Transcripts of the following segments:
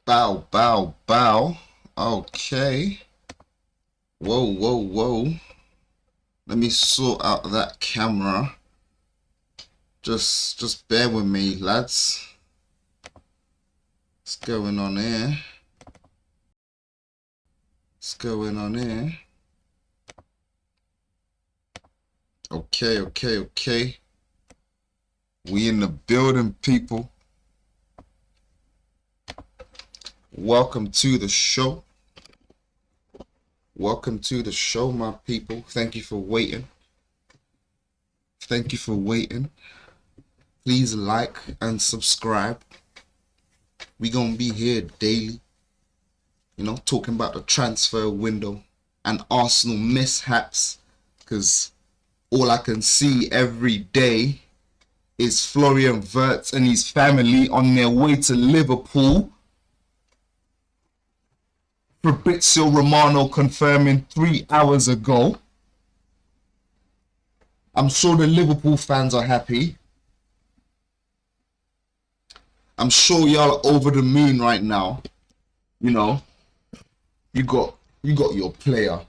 Bow, bow, bow. Okay. Whoa, whoa, whoa. Let me sort out that camera. Just bear with me, lads. What's going on here? What's going on here? Okay. We in the building, people. Welcome to the show. Welcome to the show, my people. Thank you for waiting. Thank you for waiting. Please like and subscribe. We gonna be here daily, you know, talking about the transfer window and Arsenal mishaps, because all I can see every day is Florian Wirtz and his family on their way to Liverpool. Fabrizio Romano confirming 3 hours ago. I'm sure the Liverpool fans are happy. I'm sure y'all are over the moon right now. You know, you got your player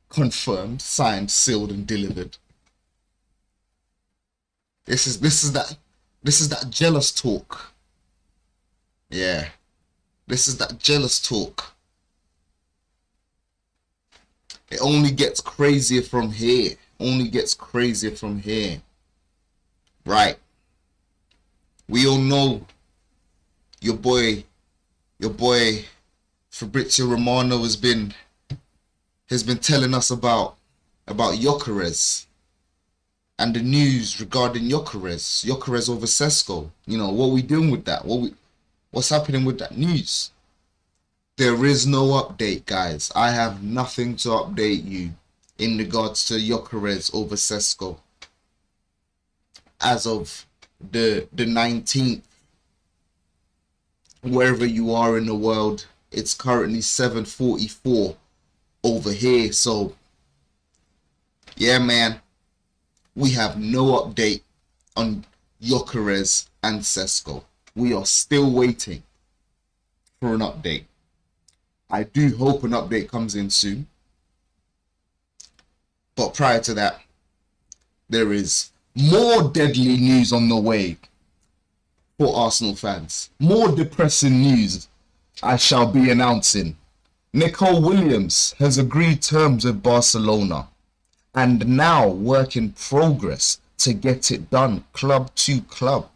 confirmed, signed, sealed, and delivered. This is that jealous talk. Yeah, this is that jealous talk. It only gets crazier from here. Only gets crazier from here. Right. We all know your boy Fabrizio Romano has been telling us about Gyokeres and the news regarding Gyokeres over Sesko. You know, what we doing with that? What's happening with that news? There is no update, guys. I have nothing to update you in regards to Gyokeres over Sesko. As of the 19th, wherever you are in the world, it's currently 7:44 over here. So, yeah, man, we have no update on Gyokeres and Sesko. We are still waiting for an update. I do hope an update comes in soon. But prior to that, there is more deadly news on the way for Arsenal fans. More depressing news I shall be announcing. Nico Williams has agreed terms with Barcelona and now work in progress to get it done club to club.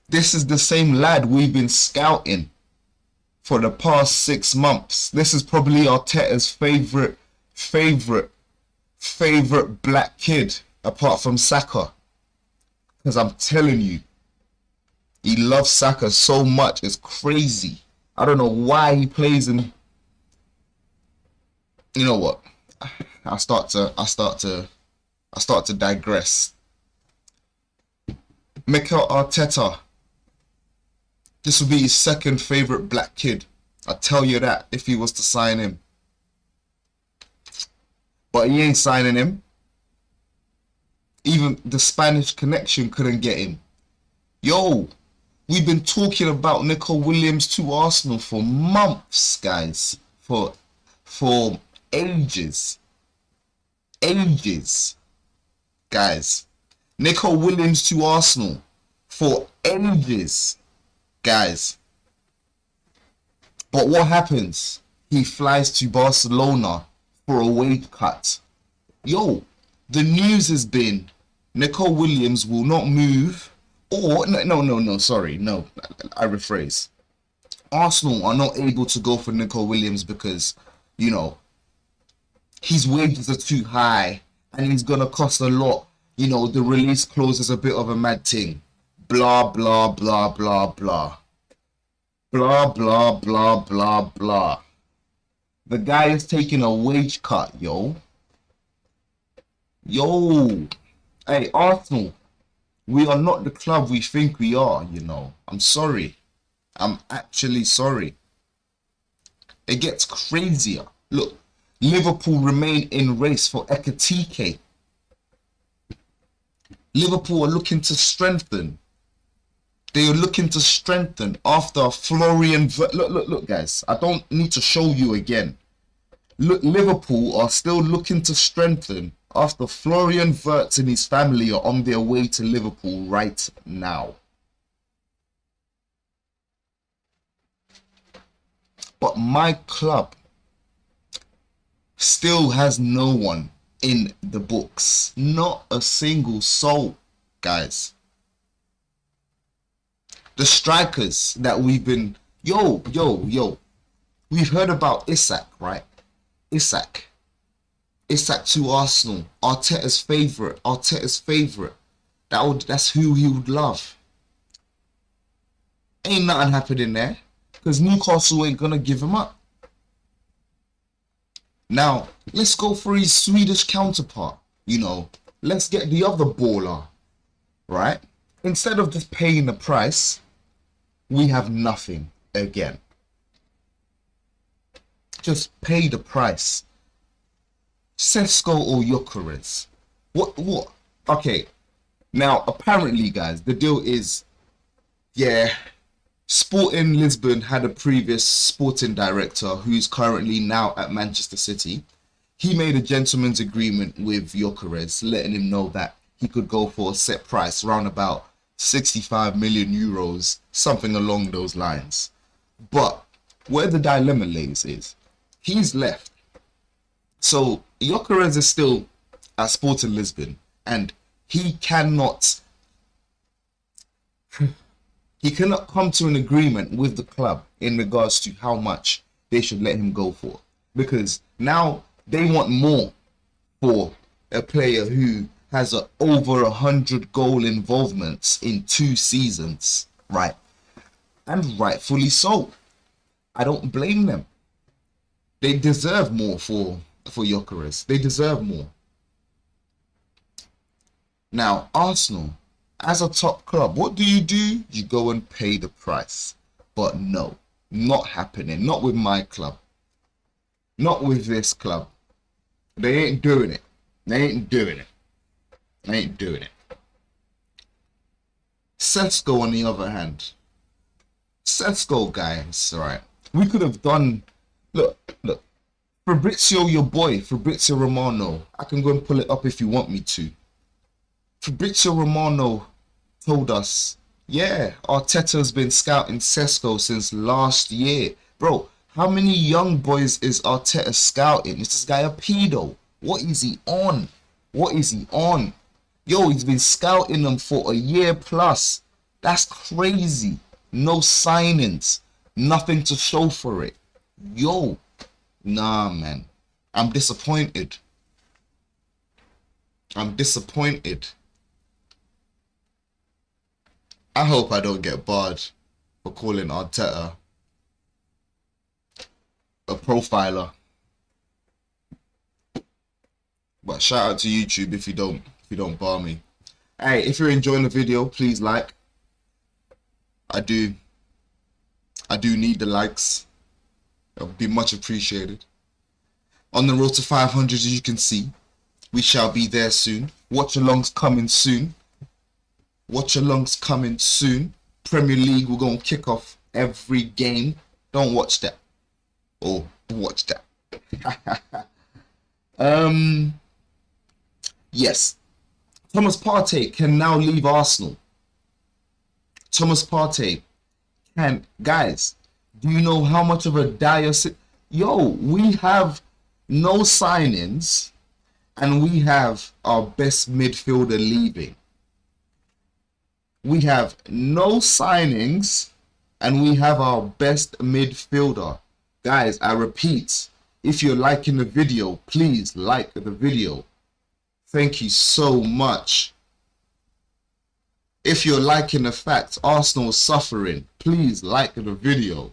This is the same lad we've been scouting for the past 6 months. This is probably Arteta's favorite black kid apart from Saka. Because I'm telling you, he loves Saka so much, it's crazy. I don't know why he plays in. You know what? I start to digress. Mikel Arteta, this would be his second favorite black kid. I tell you that, if he was to sign him. But he ain't signing him. Even the Spanish connection couldn't get him. Yo, we've been talking about Nico Williams to Arsenal for months, guys. For ages. Ages. Guys. Nico Williams to Arsenal for ages. Guys. But what happens? He flies to Barcelona for a wage cut. Yo, the news has been Nico Williams will not move. Or, sorry, I rephrase. Arsenal are not able to go for Nico Williams because, you know, his wages are too high and he's going to cost a lot. You know, the release clause is a bit of a mad thing. Blah, blah, blah, blah, blah. Blah, blah, blah, blah, blah. The guy is taking a wage cut, yo. Yo. Hey, Arsenal. We are not the club we think we are, you know. I'm sorry. I'm actually sorry. It gets crazier. Look, Liverpool remain in race for Ekitike. Liverpool are looking to strengthen. They are looking to strengthen after Florian. Look, guys. I don't need to show you again. Look, Liverpool are still looking to strengthen after Florian Wirtz and his family are on their way to Liverpool right now. But my club still has no one in the books. Not a single soul, guys. The strikers that we've been... Yo. We've heard about Isak, right? Isak to Arsenal. Arteta's favourite. That's who he would love. Ain't nothing happening there. Because Newcastle ain't going to give him up. Now, let's go for his Swedish counterpart. You know, let's get the other baller. Right? Instead of just paying the price, we have nothing again. Just pay the price. Sesko or Gyokeres? What? Okay. Now, apparently, guys, the deal is, yeah, Sporting Lisbon had a previous sporting director who's currently now at Manchester City. He made a gentleman's agreement with Gyokeres, letting him know that he could go for a set price, around about 65 million euros, something along those lines. But where the dilemma lays is, he's left. So Gyokeres is still at Sporting Lisbon, and he cannot come to an agreement with the club in regards to how much they should let him go for, because now they want more for a player who has over 100 goal involvements in 2 seasons, right? And rightfully so. I don't blame them. They deserve more for Gyokeres. They deserve more. Now, Arsenal, as a top club, what do? You go and pay the price. But no, not happening. Not with my club. Not with this club. They ain't doing it. They ain't doing it. Sesko, on the other hand. Sesko, guys, right? We could have done... Look. Fabrizio, your boy, Fabrizio Romano. I can go and pull it up if you want me to. Fabrizio Romano told us, yeah, Arteta's been scouting Sesko since last year. Bro, how many young boys is Arteta scouting? Is this guy a pedo? What is he on? Yo, he's been scouting them for a year plus. That's crazy. No signings. Nothing to show for it. Yo. Nah, man. I'm disappointed. I hope I don't get barred for calling Arteta a profiler. But shout out to YouTube if you don't bar me. Hey, if you're enjoying the video, please like. I do need the likes. It would be much appreciated. On the road to 500, as you can see, we shall be there soon. Watch alongs coming soon. Premier League, we're going to kick off every game. Don't watch that. Or watch that. Yes. Thomas Partey can now leave Arsenal. Thomas Partey can... Guys, do you know how much of a dire... Yo, we have no signings and we have our best midfielder leaving. We have no signings and we have our best midfielder. Guys, I repeat, if you're liking the video, please like the video. Thank you so much. If you're liking the fact Arsenal is suffering, please like the video.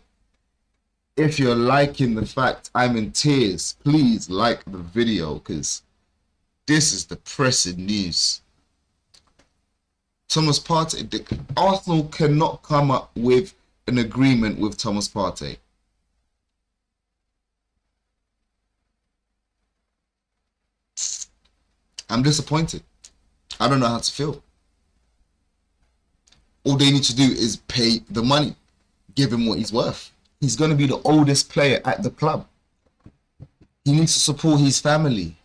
If you're liking the fact I'm in tears, please like the video, because this is depressing news. Thomas Partey, Arsenal cannot come up with an agreement with Thomas Partey. I'm disappointed. I don't know how to feel. All they need to do is pay the money, give him what he's worth. He's going to be the oldest player at the club. He needs to support his family.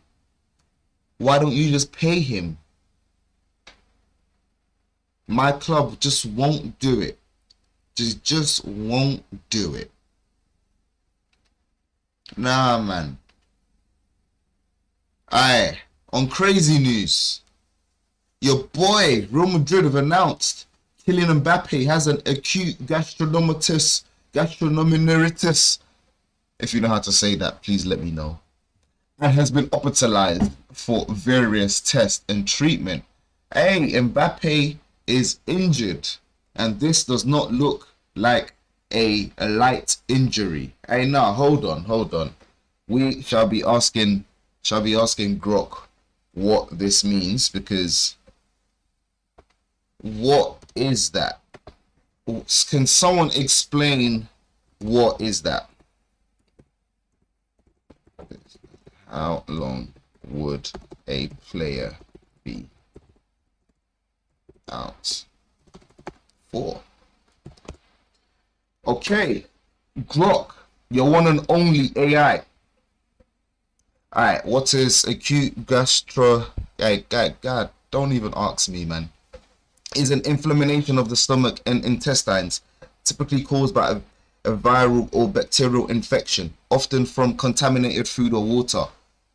Why don't you just pay him? My club just won't do it. Just won't do it. Nah, man. Aye. On crazy news, your boy Real Madrid have announced Kylian Mbappe has an acute gastroenteritis. If you know how to say that, please let me know. And has been hospitalized for various tests and treatment. Hey, Mbappe is injured, and this does not look like a light injury. Hey, now hold on. We shall be asking Grok what this means, because what is that? Can someone explain what is that? How long would a player be out for? Okay, Grok, your one and only AI. Alright, what is acute gastro... God, don't even ask me, man. Is an inflammation of the stomach and intestines, typically caused by a viral or bacterial infection, often from contaminated food or water.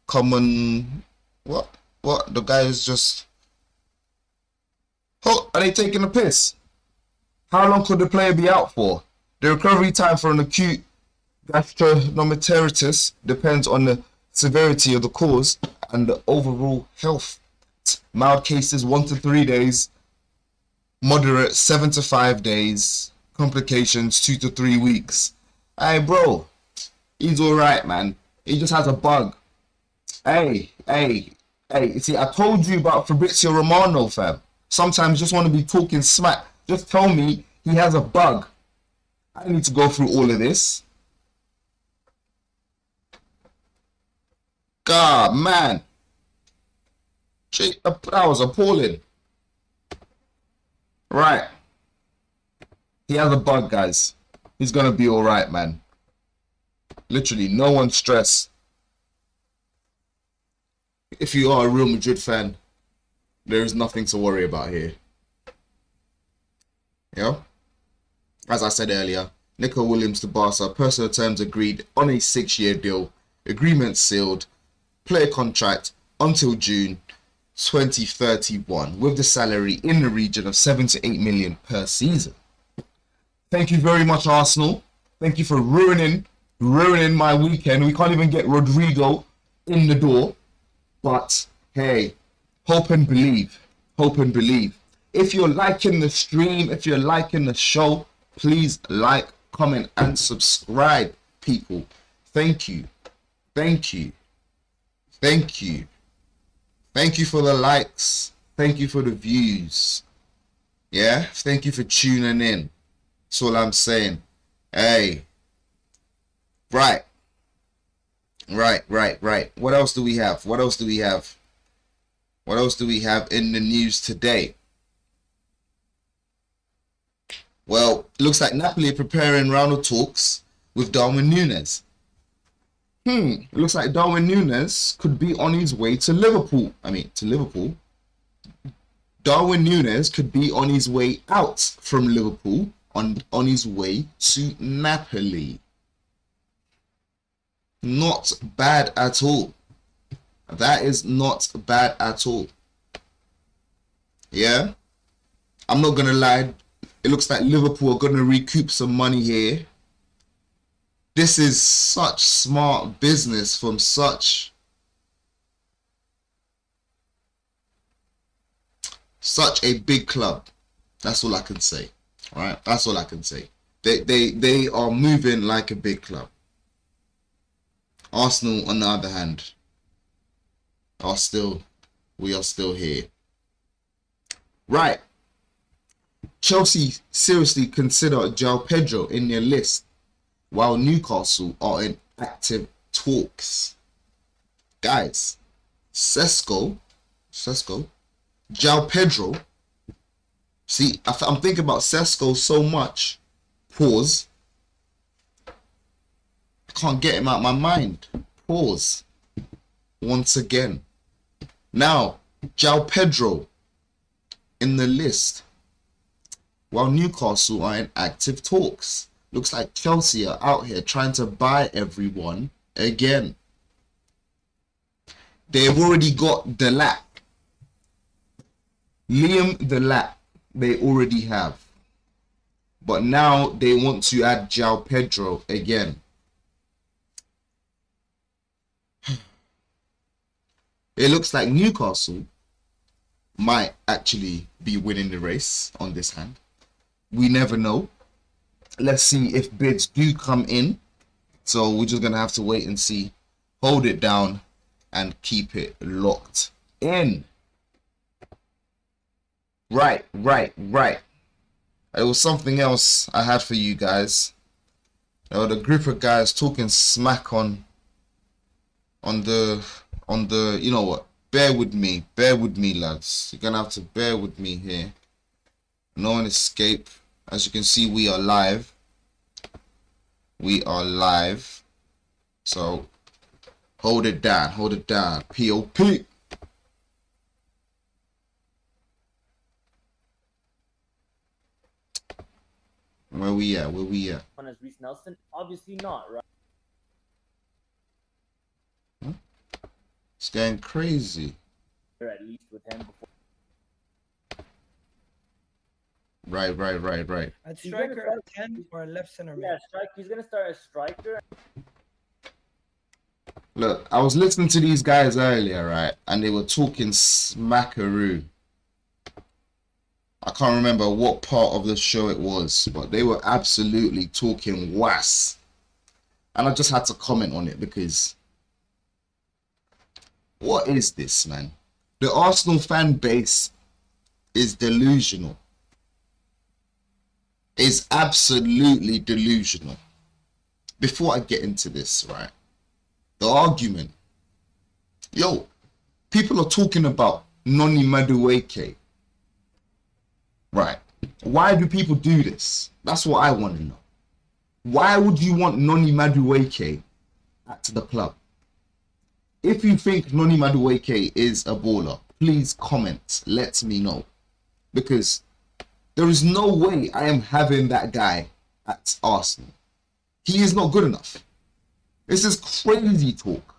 Common... What? The guy is just... Oh, are they taking a piss? How long could the player be out for? The recovery time for an acute gastroenteritis depends on the severity of the cause and the overall health. Mild cases 1 to 3 days, moderate 7 to 5 days, complications 2 to 3 weeks. Hey bro, he's alright, man. He just has a bug. Hey, see, I told you about Fabrizio Romano, fam. Sometimes you just want to be talking smack. Just tell me he has a bug. I don't need to go through all of this. God, man. That was appalling. Right. He has a bug, guys. He's going to be all right, man. Literally, no one stress. If you are a Real Madrid fan, there is nothing to worry about here. You know? As I said earlier, Nico Williams to Barca, personal terms agreed on a 6-year deal, agreement sealed, player contract until June 2031, with the salary in the region of 7 to 8 million per season. Thank you very much, Arsenal. Thank you for ruining my weekend. We can't even get Rodrigo in the door. But hey, hope and believe. Hope and believe. If you're liking the stream, if you're liking the show, please like, comment, and subscribe, people. Thank you. Thank you. Thank you. Thank you for the likes. Thank you for the views. Yeah? Thank you for tuning in. That's all I'm saying. Hey. Right. What else do we have? What else do we have in the news today? Well, it looks like Napoli are preparing round of talks with Darwin Núñez. It looks like Darwin Núñez could be on his way to Liverpool. Darwin Núñez could be on his way out from Liverpool, on his way to Napoli. Not bad at all. That is not bad at all. Yeah? I'm not going to lie. It looks like Liverpool are going to recoup some money here. This is such smart business from such a big club. That's all I can say. All right? That's all I can say. They are moving like a big club. Arsenal, on the other hand, we are still here. Right. Chelsea seriously consider João Pedro in their list, while Newcastle are in active talks. Guys, Sesko, João Pedro, See, I'm thinking about Sesko so much. Pause. I can't get him out of my mind. Pause. Once again. Now, João Pedro in the list. While Newcastle are in active talks. Looks like Chelsea are out here trying to buy everyone again. They've already got Delap. Liam Delap, they already have. But now they want to add João Pedro again. It looks like Newcastle might actually be winning the race on this hand. We never know. Let's see if bids do come in. So we're just going to have to wait and see. Hold it down and keep it locked in. Right. There was something else I had for you guys. There were a group of guys talking smack on the, you know what? Bear with me, lads. You're gonna have to bear with me here. No one escape. As you can see, we are live. So hold it down. POP. Where we at? One is Reece Nelson? Obviously not, right? It's getting crazy. Or at least with him before. Right. At striker at 10 or left center mid. Yeah, he's gonna start as striker. Look, I was listening to these guys earlier, right? And they were talking smackaroo. I can't remember what part of the show it was, but they were absolutely talking was. And I just had to comment on it because what is this, man? The Arsenal fan base is delusional. Is absolutely delusional. Before I get into this, right? The argument. Yo, people are talking about Noni Madueke. Right. Why do people do this? That's what I want to know. Why would you want Noni Madueke at the club? If you think Noni Madueke is a baller, please comment. Let me know. Because there is no way I am having that guy at Arsenal. He is not good enough. This is crazy talk.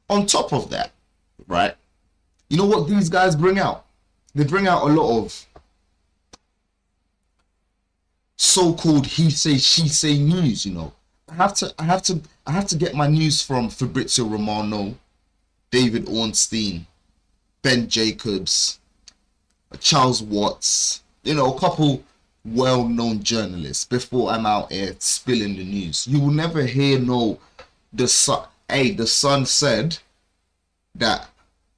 On top of that, right? You know what these guys bring out? They bring out a lot of so-called he say she say news, you know. I have to get my news from Fabrizio Romano, David Ornstein, Ben Jacobs, Charles Watts, you know, a couple well-known journalists before I'm out here spilling the news. You will never hear the Sun said that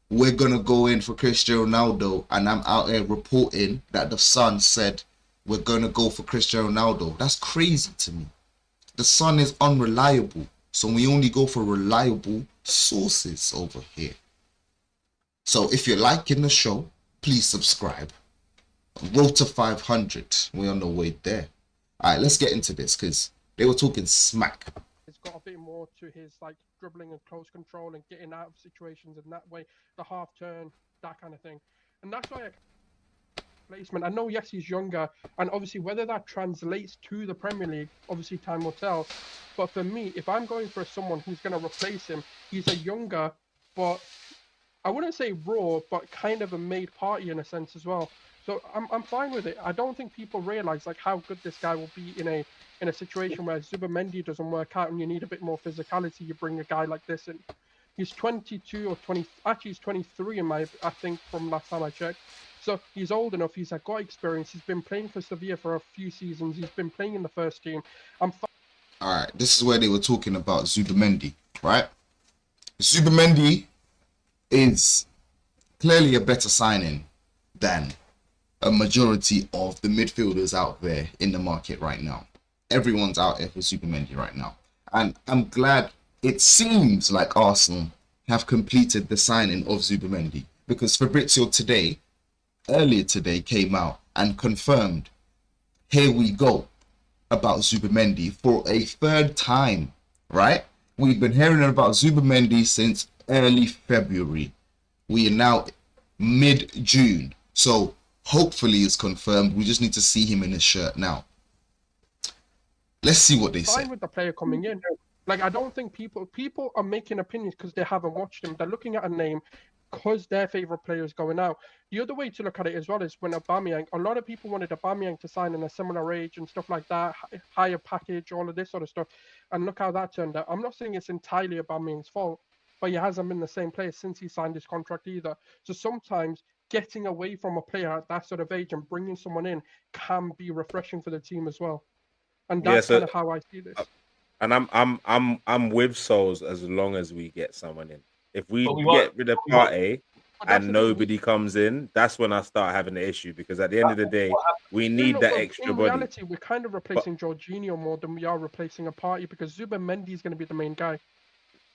we're gonna go in for Cristiano Ronaldo, and I'm out here reporting that the Sun said we're gonna go for Cristiano Ronaldo. That's crazy to me. The Sun is unreliable, so we only go for reliable sources over here. So if you're liking the show, please subscribe. Road to 500. We're on the way there. All right, let's get into this because they were talking smack. It's got a bit more to his like dribbling and close control and getting out of situations, and that way the half turn, that kind of thing. And that's why placement. I know, yes, he's younger, and obviously whether that translates to the Premier League, obviously time will tell. But for me, if I'm going for someone who's going to replace him, he's a younger, but I wouldn't say raw, but kind of a made Partey in a sense as well. So I'm fine with it. I don't think people realize like how good this guy will be in a situation where Zubimendi doesn't work out and you need a bit more physicality. You bring a guy like this in. He's 22 or 20. Actually, he's 23 I think from last time I checked. So he's old enough. He's got experience. He's been playing for Sevilla for a few seasons. He's been playing in the first team. All right, this is where they were talking about Zubimendi, right? Zubimendi is clearly a better signing than a majority of the midfielders out there in the market right now. Everyone's out there for Zubimendi right now. And I'm glad it seems like Arsenal have completed the signing of Zubimendi, because Fabrizio earlier today came out and confirmed, here we go, about Zubimendi for a third time, right? We've been hearing about Zubimendi since early February. We are now mid-June. So hopefully it's confirmed. We just need to see him in his shirt now. Let's see what they say. Fine with the player coming in. Like, I don't think people are making opinions because they haven't watched him. They're looking at a name because their favorite player is going out. The other way to look at it as well is when Aubameyang, a lot of people wanted Aubameyang to sign in a similar age and stuff like that, higher package, all of this sort of stuff. And look how that turned out. I'm not saying it's entirely Aubameyang's fault, but he hasn't been the same player since he signed his contract either. So sometimes getting away from a player at that sort of age and bringing someone in can be refreshing for the team as well. And that's kind of how I see this. And I'm with Souls as long as we get someone in. If we get rid of Partey and nobody comes in, that's when I start having the issue, because at the end of the day, we need that extra body. In reality, we're kind of replacing Jorginho more than we are replacing a Partey, because Zubimendi is going to be the main guy.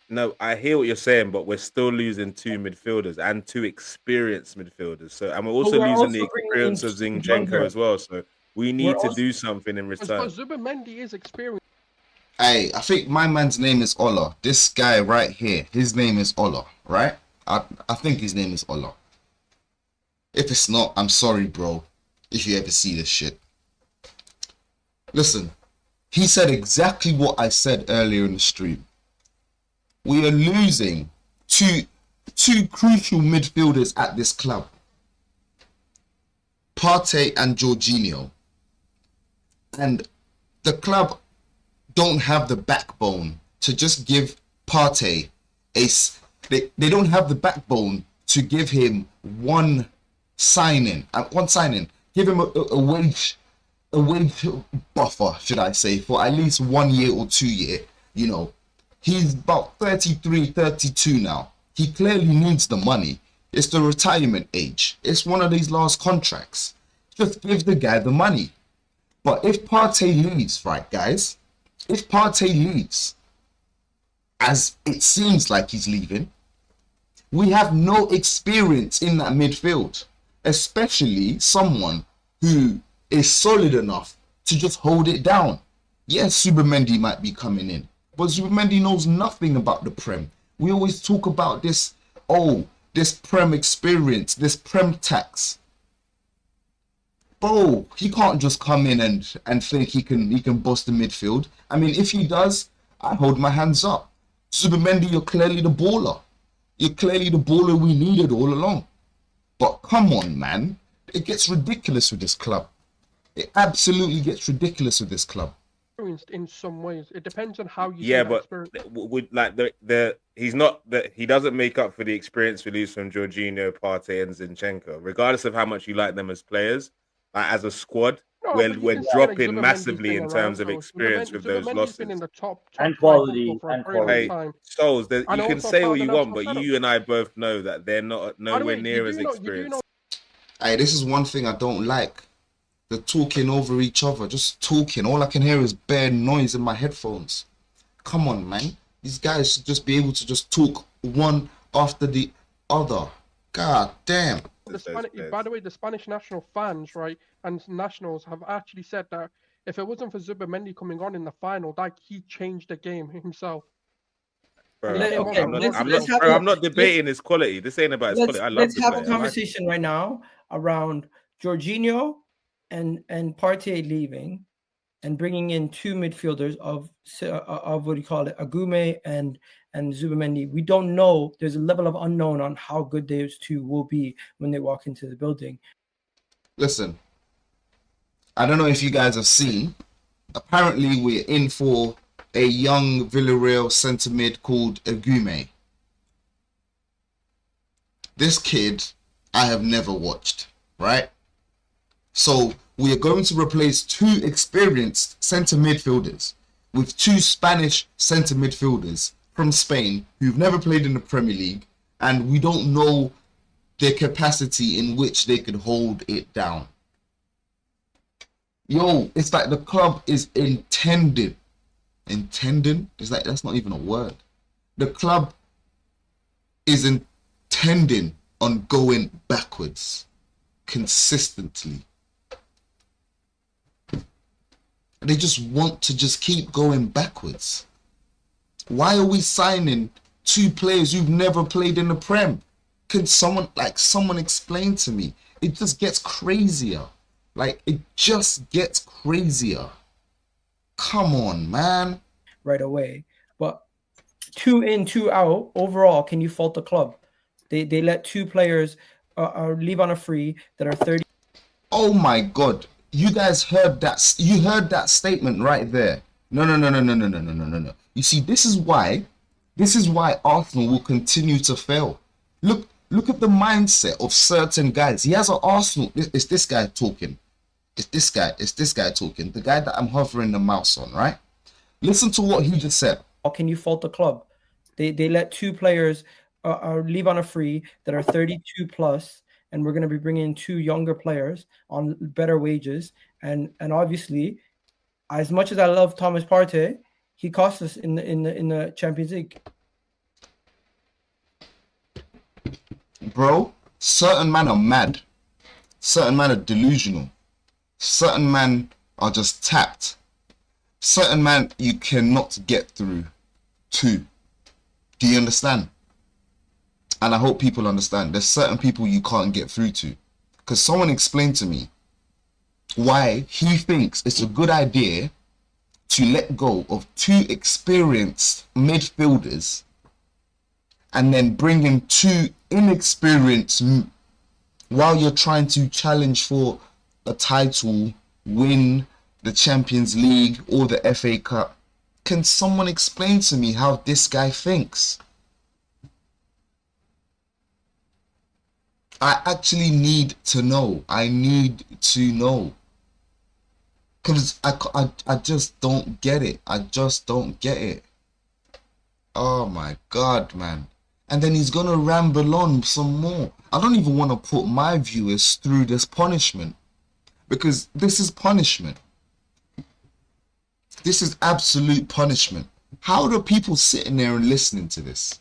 No, I hear what you're saying, but we're still losing 2 midfielders and 2 experienced midfielders. So, and we're also losing the experience of Zinchenko as well. So we need to do something in return. But Zubimendi is experienced. Hey, I think my man's name is Ola. This guy right here, his name is Ola, right? I think his name is Ola. If it's not, I'm sorry, bro, if you ever see this shit. Listen, he said exactly what I said earlier in the stream. We are losing two crucial midfielders at this club. Partey and Jorginho. And the club don't have the backbone to just give Partey they don't have the backbone to give him one signing. Give him a wage buffer, should I say, for at least 1 year or 2 year. You know, he's about 33, 32 now. He clearly needs the money. It's the retirement age. It's one of these last contracts. Just give the guy the money. But if Partey leaves, right, guys, if Partey leaves, as it seems like he's leaving, we have no experience in that midfield, especially someone who is solid enough to just hold it down. Yes, Zubimendi might be coming in, but Zubimendi knows nothing about the Prem. We always talk about this, this Prem experience, this Prem tax. Bro, he can't just come in and think he can bust the midfield. I mean, if he does, I hold my hands up. Zubimendi, you're clearly the baller. You're clearly the baller we needed all along. But come on, man. It gets ridiculous with this club. It absolutely gets ridiculous with this club. In some ways, it depends on how you. Yeah, but he doesn't make up for the experience we lose from Jorginho, Partey, and Zinchenko. Regardless of how much you like them as players, as a squad, we're dropping massively in terms of experience with those losses. Been in the top and quality. Hey, Souls, you can say what you want, but you and I both know that they're nowhere near as experienced. Hey, this is one thing I don't like. They're talking over each other, just talking. All I can hear is bare noise in my headphones. Come on, man. These guys should just be able to just talk one after the other. God damn. By the way, the Spanish national fans, right, and nationals have actually said that if it wasn't for Zubimendi coming on in the final, that he changed the game himself. Bro, I'm not debating his quality. This ain't about his quality. Let's have a conversation right now around Jorginho and Partey leaving and bringing in 2 midfielders of what do you call it, Agume and Zubimendi. We don't know. There's a level of unknown on how good those 2 will be when they walk into the building. Listen, I don't know if you guys have seen. Apparently, we're in for a young Villarreal centre mid called Agume. This kid, I have never watched, right? So we are going to replace 2 experienced centre midfielders with 2 Spanish centre midfielders from Spain who've never played in the Premier League, and we don't know their capacity in which they could hold it down. Yo, it's like the club is intending? It's like, that's not even a word. The club is intending on going backwards consistently. They just want to just keep going backwards. Why are we signing 2 players who've never played in the Prem? Can someone explain to me? It just gets crazier. Like, it just gets crazier. Come on, man. Right away. But 2 in, 2 out, overall, can you fault the club? They let 2 players leave on a free that are 30. Oh my God. You guys heard that. You heard that statement right there. No. You see, this is why Arsenal will continue to fail. Look at the mindset of certain guys. He has an Arsenal. It's this guy talking. It's this guy talking. The guy that I'm hovering the mouse on, right? Listen to what he just said. How can you fault the club? They let 2 players leave on a free that are 32 plus, and we're going to be bringing in 2 younger players on better wages. And obviously, as much as I love Thomas Partey, he cost us in the Champions League. Bro, certain men are mad. Certain men are delusional. Certain men are just tapped. Certain men you cannot get through to. Do you understand? And I hope people understand. There's certain people you can't get through to. Because someone explained to me why he thinks it's a good idea to let go of 2 experienced midfielders and then bring in 2 inexperienced while you're trying to challenge for a title, win the Champions League or the FA Cup. Can someone explain to me how this guy thinks? I actually need to know. I need to know. Because I just don't get it. I just don't get it. Oh my God, man. And then he's going to ramble on some more. I don't even want to put my viewers through this punishment. Because this is punishment. This is absolute punishment. How are people sitting there and listening to this?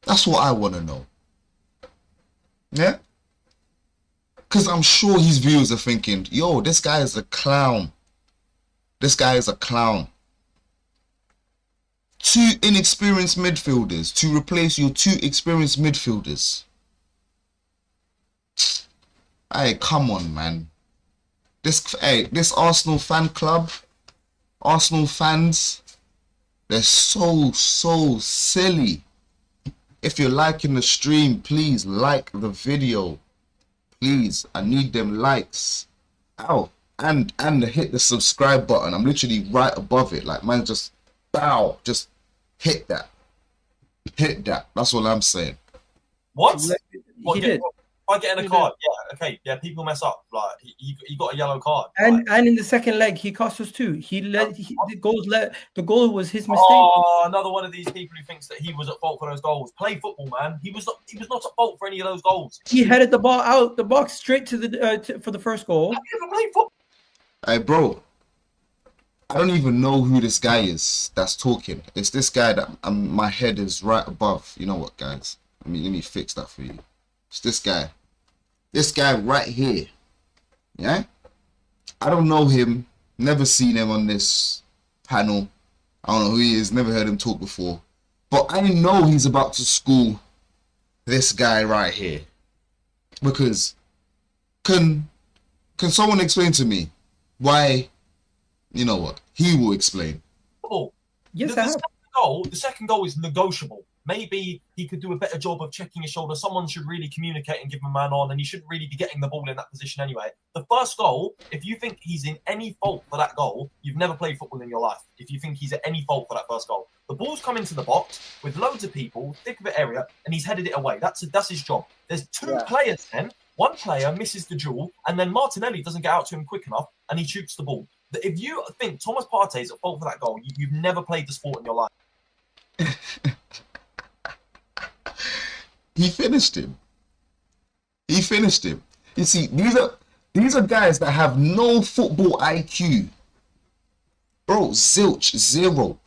That's what I want to know. Yeah? Because I'm sure his viewers are thinking, yo, this guy is a clown. This guy is a clown. 2 inexperienced midfielders to replace your 2 experienced midfielders. Hey, come on, man. This Arsenal fan club, Arsenal fans, they're so silly. If you're liking the stream, please like the video. Please, I need them likes. Ow. And hit the subscribe button. I'm literally right above it. Like, man, just bow. Just hit that. Hit that. That's all I'm saying. What? He did. By getting a card, yeah, okay, yeah, people mess up. Like he got a yellow card, and in the second leg, he cost us 2. The goal was his mistake. Oh, another one of these people who thinks that he was at fault for those goals. Play football, man. He was not at fault for any of those goals. He headed the ball out the box straight to the for the first goal. Have you ever played football? Hey, bro, I don't even know who this guy is that's talking. It's this guy that my head is right above. You know what, guys? Let me fix that for you. It's this guy. This guy right here. Yeah? I don't know him. Never seen him on this panel. I don't know who he is. Never heard him talk before. But I know he's about to school this guy right here. Because can someone explain to me why? You know what? He will explain. Oh, yes, the second goal is negotiable. Maybe he could do a better job of checking his shoulder. Someone should really communicate and give him a man on, and he shouldn't really be getting the ball in that position anyway. The first goal, if you think he's in any fault for that goal, you've never played football in your life. If you think he's at any fault for that first goal, the ball's come into the box with loads of people, thick of an area, and he's headed it away. That's his job. There's 2 players then. One player misses the duel, and then Martinelli doesn't get out to him quick enough, and he shoots the ball. If you think Thomas Partey is at fault for that goal, you've never played the sport in your life. He finished him. He finished him. You see, these are guys that have no football IQ. Bro, zilch, 0.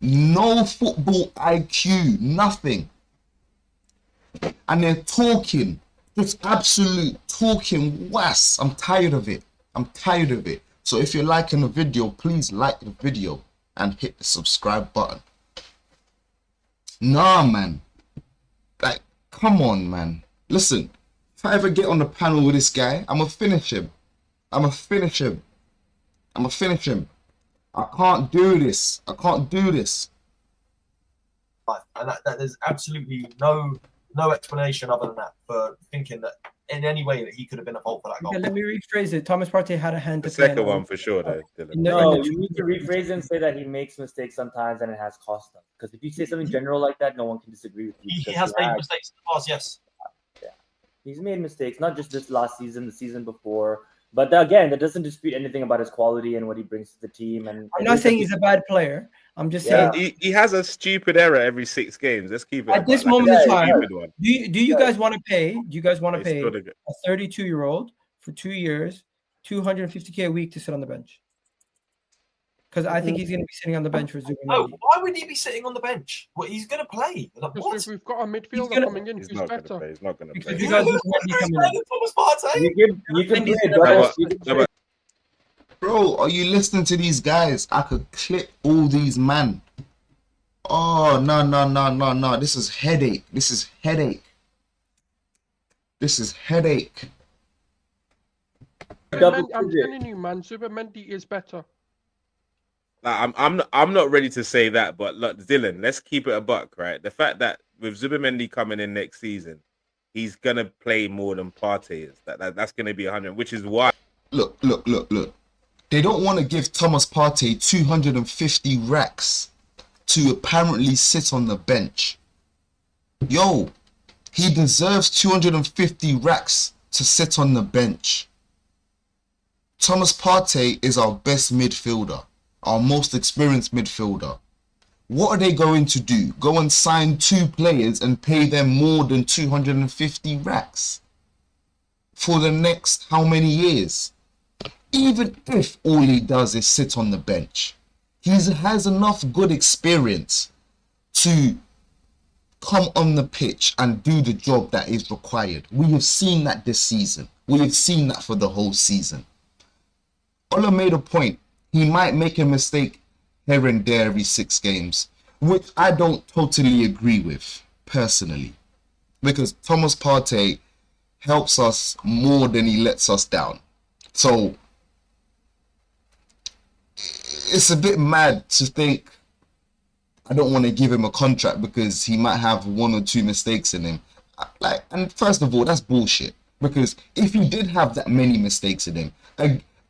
No football IQ, nothing. And they're talking, just absolute talking was. I'm tired of it. I'm tired of it. So if you're liking the video, please like the video and hit the subscribe button. Nah, man. Like, come on, man. Listen, if I ever get on the panel with this guy, I'ma finish him. I'ma finish him. I'ma finish him. I can't do this. I can't do this. And that there's absolutely no explanation other than that for thinking that in any way that he could have been involved for that goal. Okay, let me rephrase it. Thomas Partey had a hand The to play. second one for sure, though, Dylan. No, you need to rephrase and say that he makes mistakes sometimes and it has cost him. Because if you say something general like that, no one can disagree with you. He has made mistakes in the past, yes. Yeah, he's made mistakes, not just this last season, the season before. But again, that doesn't dispute anything about his quality and what he brings to the team. And I'm not saying he's a bad player. I'm just saying he has a stupid error every 6 games. Let's keep it at this moment in time. Do you guys want to pay? Do you guys want to pay a 32-year-old for 2 years, $250K a week to sit on the bench? Because I think he's going to be sitting on the bench for Zubimendi. No, why would he be sitting on the bench? Well, he's going to play. Like, because we've got a midfielder coming in who's better. He's not going to play. You guys you can play. Bro, are you listening to these guys? I could clip all these man. Oh, no. This is headache. This is headache. This is headache. I'm telling you, man, Zubimendi is better. I'm not ready to say that, but look, Dylan, let's keep it a buck, right? The fact that with Zubimendi coming in next season, he's gonna play more than Partey is. That's gonna be 100, which is why. Look. They don't want to give Thomas Partey 250 racks to apparently sit on the bench. Yo, he deserves 250 racks to sit on the bench. Thomas Partey is our best midfielder, our most experienced midfielder. What are they going to do? Go and sign 2 players and pay them more than 250 racks for the next how many years? Even if all he does is sit on the bench, he has enough good experience to come on the pitch and do the job that is required. We have seen that this season. We have seen that for the whole season. Ola made a point. He might make a mistake here and there every 6 games, which I don't totally agree with, personally. Because Thomas Partey helps us more than he lets us down. So, it's a bit mad to think I don't want to give him a contract because he might have 1 or 2 mistakes in him. And first of all, that's bullshit. Because if he did have that many mistakes in him,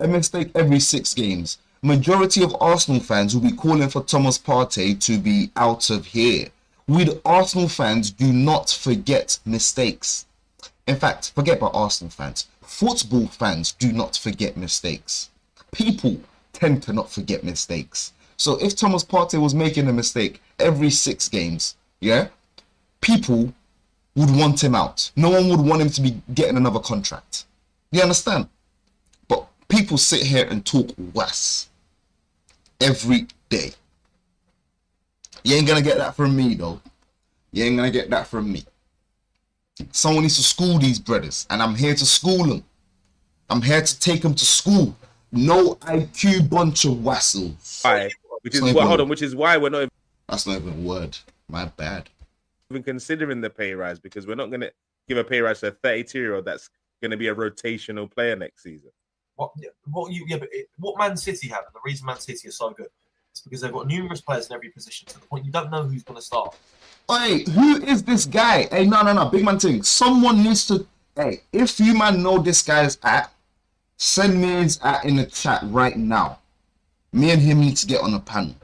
a mistake every 6 games, majority of Arsenal fans will be calling for Thomas Partey to be out of here. We, the Arsenal fans, do not forget mistakes. In fact, forget about Arsenal fans. Football fans do not forget mistakes. People tend to not forget mistakes. So if Thomas Partey was making a mistake every 6 games, people would want him out. No one would want him to be getting another contract. You understand? But people sit here and talk was every day. You ain't gonna get that from me, though. You ain't gonna get that from me. Someone needs to school these brothers, and I'm here to school them. I'm here to take them to school. No IQ bunch of wassels. Which is why we're not. That's not even a word. My bad. Even considering the pay rise, because we're not going to give a pay rise to a 32-year-old that's going to be a rotational player next season. What Man City have, and the reason Man City are so good, is because they've got numerous players in every position to the point you don't know who's going to start. Hey, who is this guy? Hey, no, big man thing. Someone needs to. Hey, if you man know this guy's at, send me his at in the chat right now. Me and him need to get on a panel.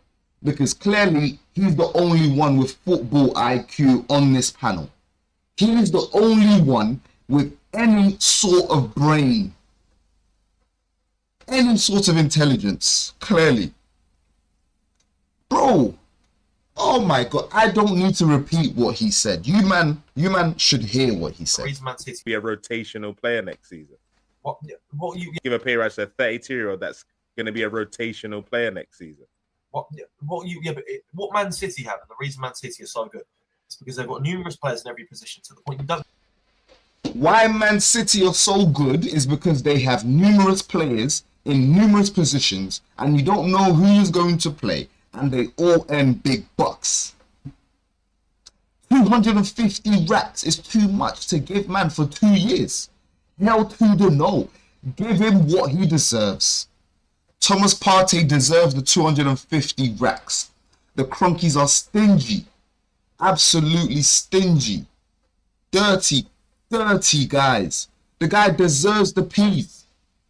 Because clearly, he's the only one with football IQ on this panel. He is the only one with any sort of brain. Any sort of intelligence. Clearly. Bro. Oh my God. I don't need to repeat what he said. You man should hear what he said. The reason Man City be a rotational player next season. What you give a pay rise to a 32-year-old that's going to be a rotational player next season. What Man City have, and the reason Man City are so good, is because they've got numerous players in every position to the point you don't. Why Man City are so good is because they have numerous players in numerous positions and you don't know who is going to play and they all earn big bucks. 250 racks is too much to give man for 2 years. Hell to the no. Give him what he deserves. Thomas Partey deserves the 250 racks. The Cronkies are stingy. Absolutely stingy. Dirty guys. The guy deserves the peas.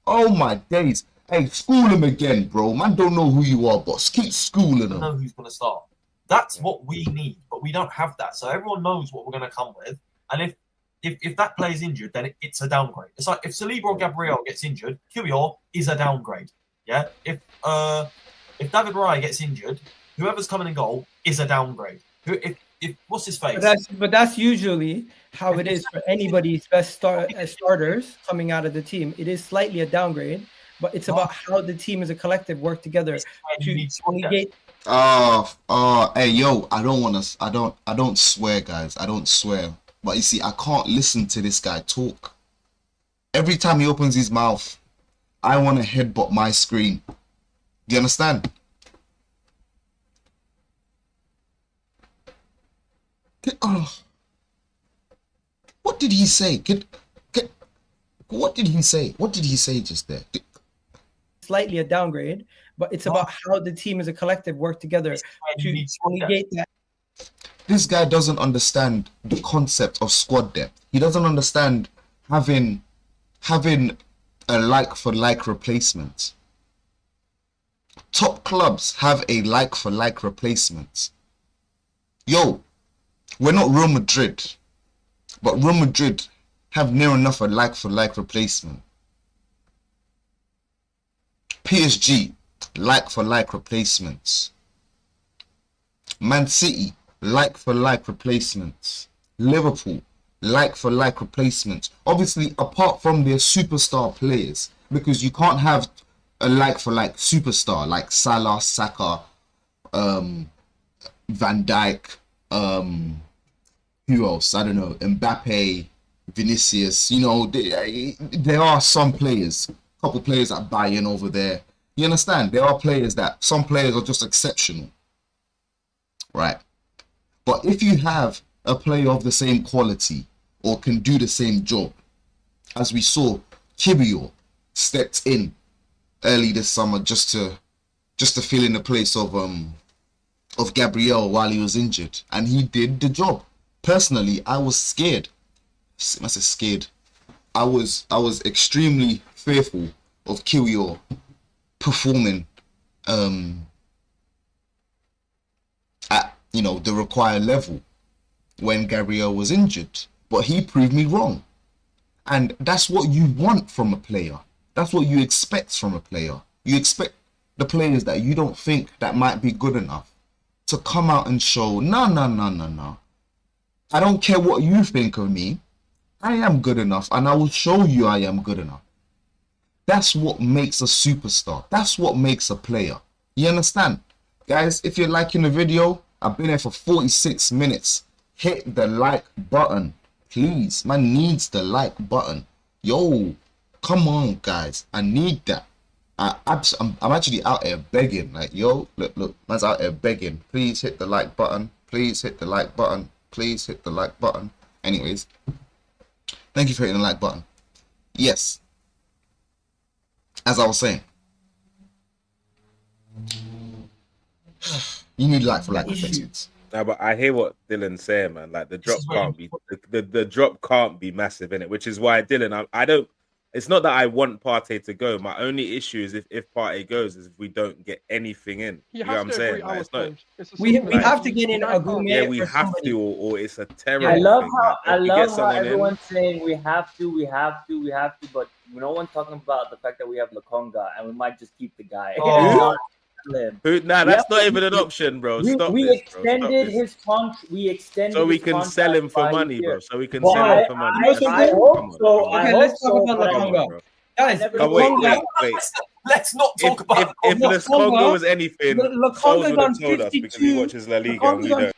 Oh my days. Hey, school him again, bro. Man don't know who you are, but keep schooling him. Know who's going to start. That's what we need, but we don't have that. So everyone knows what we're going to come with. And if that player's injured, then it's a downgrade. It's like if Saliba or Gabriel gets injured, Kiwior is a downgrade. Yeah. If David Raya gets injured, whoever's coming in goal is a downgrade. If what's his face? But that's usually how it is for anybody's best starters coming out of the team. It is slightly a downgrade, but it's about how the team as a collective work together to negate. Hey, yo, I don't swear, guys. I don't swear. But you see, I can't listen to this guy talk. Every time he opens his mouth, I want to headbutt my screen. Do you understand? What did he say? What did he say? What did he say just there? Slightly a downgrade, but it's about how the team as a collective work together to negate that. This guy doesn't understand the concept of squad depth. He doesn't understand having a like-for-like replacement. Top clubs have a like-for-like replacement. Yo, we're not Real Madrid, but Real Madrid have near enough a like-for-like replacement. PSG, like-for-like replacements. Man City, like-for-like replacements. Liverpool, like-for-like replacements. Obviously, apart from their superstar players, because you can't have a like-for-like superstar like Salah, Saka, Van Dijk, who else? I don't know, Mbappe, Vinicius. You know, there are some players, a couple players that buy in over there. You understand? There are players some players are just exceptional. Right? But if you have a player of the same quality or can do the same job, as we saw, Kiwior stepped in early this summer just to fill in the place of Gabriel while he was injured, and he did the job. Personally, I was scared. I said scared. I was extremely fearful of Kiwior performing at the required level when Gabriel was injured, but he proved me wrong. And that's what you want from a player. That's what you expect from a player. You expect the players that you don't think that might be good enough to come out and show, no. I don't care what you think of me. I am good enough, and I will show you I am good enough. That's what makes a superstar. That's what makes a player. You understand? Guys, if you're liking the video, I've been here for 46 minutes. Hit the like button, please. Man needs the like button. Yo, come on, guys. I need that. I'm actually out here begging. Like, yo, look, man's out here begging. Please hit the like button. Please hit the like button. Please hit the like button. Anyways, thank you for hitting the like button. Yes. As I was saying, you need like for like replacements. No, but I hear what Dylan's saying, man. Like the drop can't be the drop can't be massive in it, which is why Dylan, I don't. It's not that I want Partey to go. My only issue is if Partey goes, is if we don't get anything in. You know what I'm saying? Like, it's not, we have to get in Agume. Yeah, we have to, or it's a terrible. I love thing. how Like, how everyone's saying we have to, but no one's talking about the fact that we have Lokonga and we might just keep the guy. Who? Nah, that's not even an option, bro. We extended his contract. We extended so we can sell him for money, bro. So we can sell him for money. I hope so. Okay, let's talk about Lokonga. Guys, wait. Let's not talk about if Lokonga was anything, Lokonga would have told us because he watches La Liga and we don't.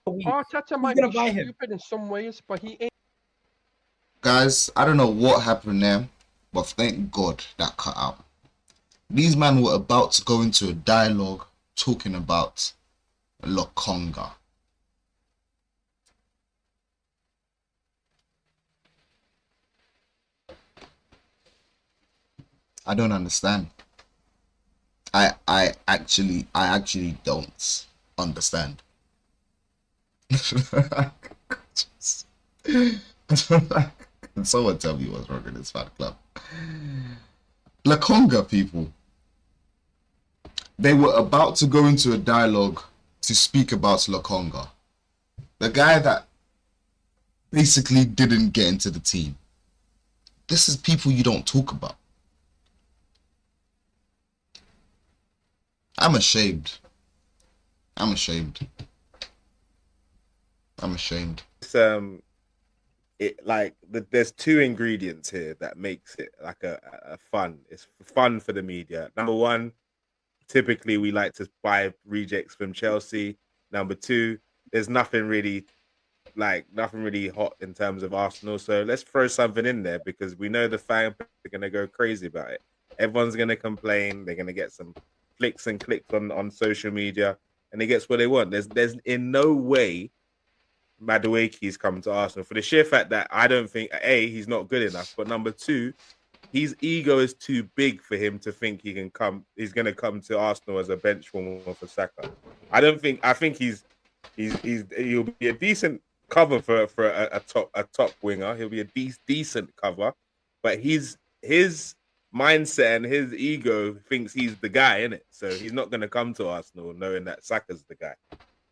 Arteta might be stupid in some ways, but he ain't guys, I don't know what happened there, but thank God that cut out. These men were about to go into a dialogue talking about Lokonga. I don't understand. I actually don't understand. Can someone tell me what's wrong with this fan club? Lokonga people. They were about to go into a dialogue to speak about Lokonga. The guy that basically didn't get into the team. This is people you don't talk about. I'm ashamed. I'm ashamed. I'm ashamed. There's two ingredients here that makes it like a fun. It's fun for the media. Number one, typically we like to buy rejects from Chelsea. Number two, there's nothing really hot in terms of Arsenal. So let's throw something in there because we know the fans are going to go crazy about it. Everyone's going to complain. They're going to get some flicks and clicks on social media, and he gets what they want. There's in no way Madueke's come to Arsenal for the sheer fact that I don't think he's not good enough, but number two, his ego is too big for him to think he's going to come to Arsenal as a bench warmer for Saka. I think he'll be a decent cover for a top winger. He'll be a decent cover, but his mindset and his ego thinks he's the guy, innit? So he's not going to come to Arsenal knowing that Saka's the guy.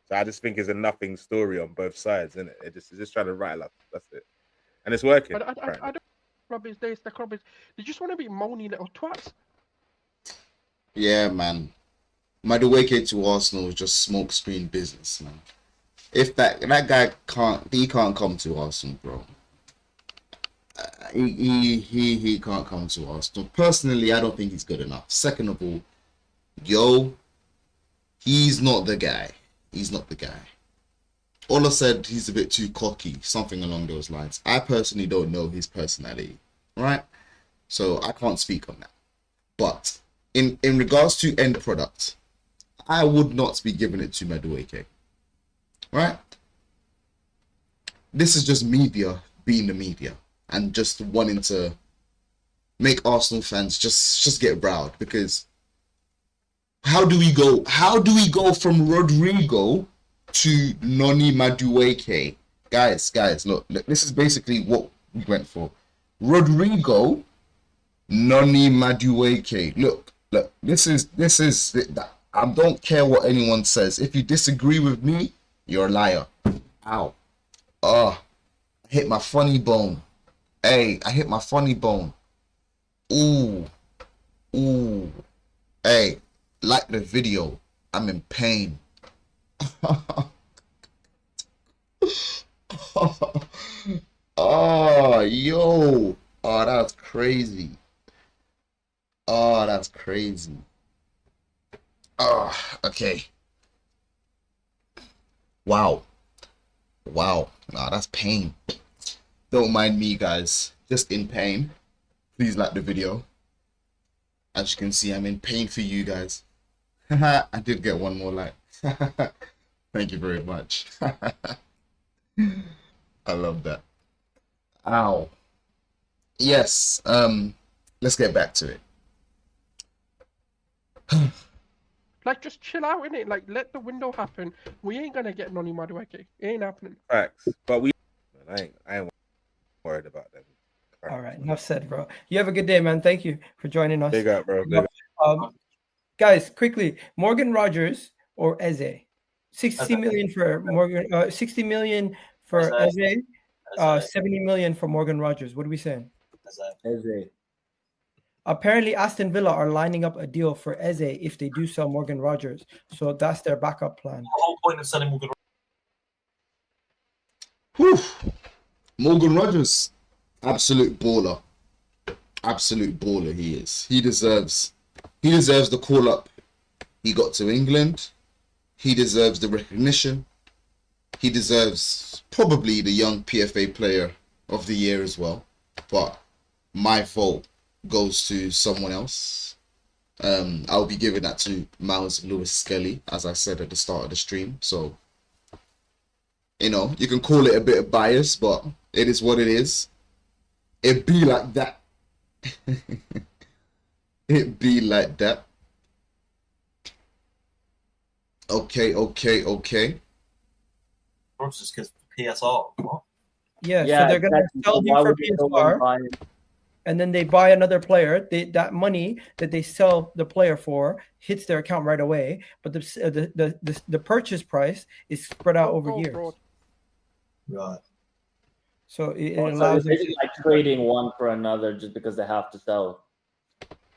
So I just think it's a nothing story on both sides, innit? It's just trying to rattle up. That's it. And it's working. I don't club is this, the club is... They just want to be moany little twats. Yeah, man. Madueke to Arsenal is just smokescreen business, man. If that guy can't come to Arsenal, bro. He can't come to Arsenal. Personally, I don't think he's good enough. Second of all, he's not the guy. He's not the guy. Ola said he's a bit too cocky, something along those lines. I personally don't know his personality, right? So I can't speak on that. But in regards to end product, I would not be giving it to Madueke, right? This is just media being the media and just wanting to make Arsenal fans just get riled, because how do we go from Rodrigo to Noni Madueke? Guys, look, this is basically what we went for. Rodrigo, Noni Madueke. Look, this is I don't care what anyone says. If you disagree with me, you're a liar. Ow. I hit my funny bone. Hey, I hit my funny bone. Ooh. Hey, like the video. I'm in pain. Oh, yo. Oh, that's crazy. Oh, that's crazy. Oh, okay. Wow. Nah, that's pain. Don't mind me, guys. Just in pain. Please like the video. As you can see, I'm in pain for you guys. I did get one more like. Thank you very much. I love that. Ow. Yes. Let's get back to it. Like, just chill out, innit? Like, let the window happen. We ain't gonna get Noni Madueke. It ain't happening. Facts. But I ain't worried about them. All right, enough said, bro. You have a good day, man. Thank you for joining us. Big up, bro. Big up. Guys, quickly, Morgan Rogers or Eze? 60 million for Morgan. 60 million for Eze. 70 million for Morgan Rogers. What are we saying? Eze. Apparently, Aston Villa are lining up a deal for Eze if they do sell Morgan Rogers. So that's their backup plan. The whole point of selling Morgan Morgan Rogers, absolute baller. Absolute baller he is. He deserves the call up he got to England. He deserves the recognition. He deserves probably the young PFA player of the year as well, but my vote goes to someone else. I'll be giving that to Miles Lewis Skelly, as I said at the start of the stream. So, you know, you can call it a bit of bias, but it is what it is. It be like that. It be like that. Okay. It's just because PSR. What? Yeah, so they're gonna sell him for PSR, and then they buy another player. That money that they sell the player for hits their account right away, but the purchase price is spread out over years. Right. So it So allows it's basically like trading one for another just because they have to sell.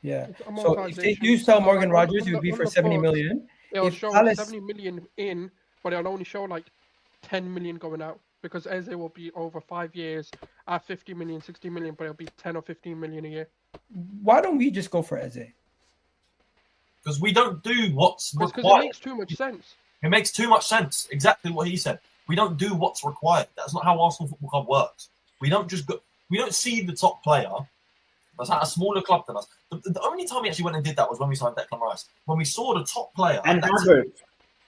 Yeah. It's So if they do sell Morgan Rogers, it would be for 70 million. It'll If show Palace- 70 million in, but it'll only show like 10 million going out because Eze will be over 5 years at 50 million, 60 million, but it'll be 10 or 15 million a year. Why don't we just go for Eze? Because we don't do what's Because it required. makes too much sense. It makes too much sense. Exactly what he said. We don't do what's required. That's not how Arsenal Football Club works. We don't just go. We don't see the top player. That's at a smaller club than us. The only time we actually went and did that was when we signed Declan Rice. When we saw the top player. And that's Havertz.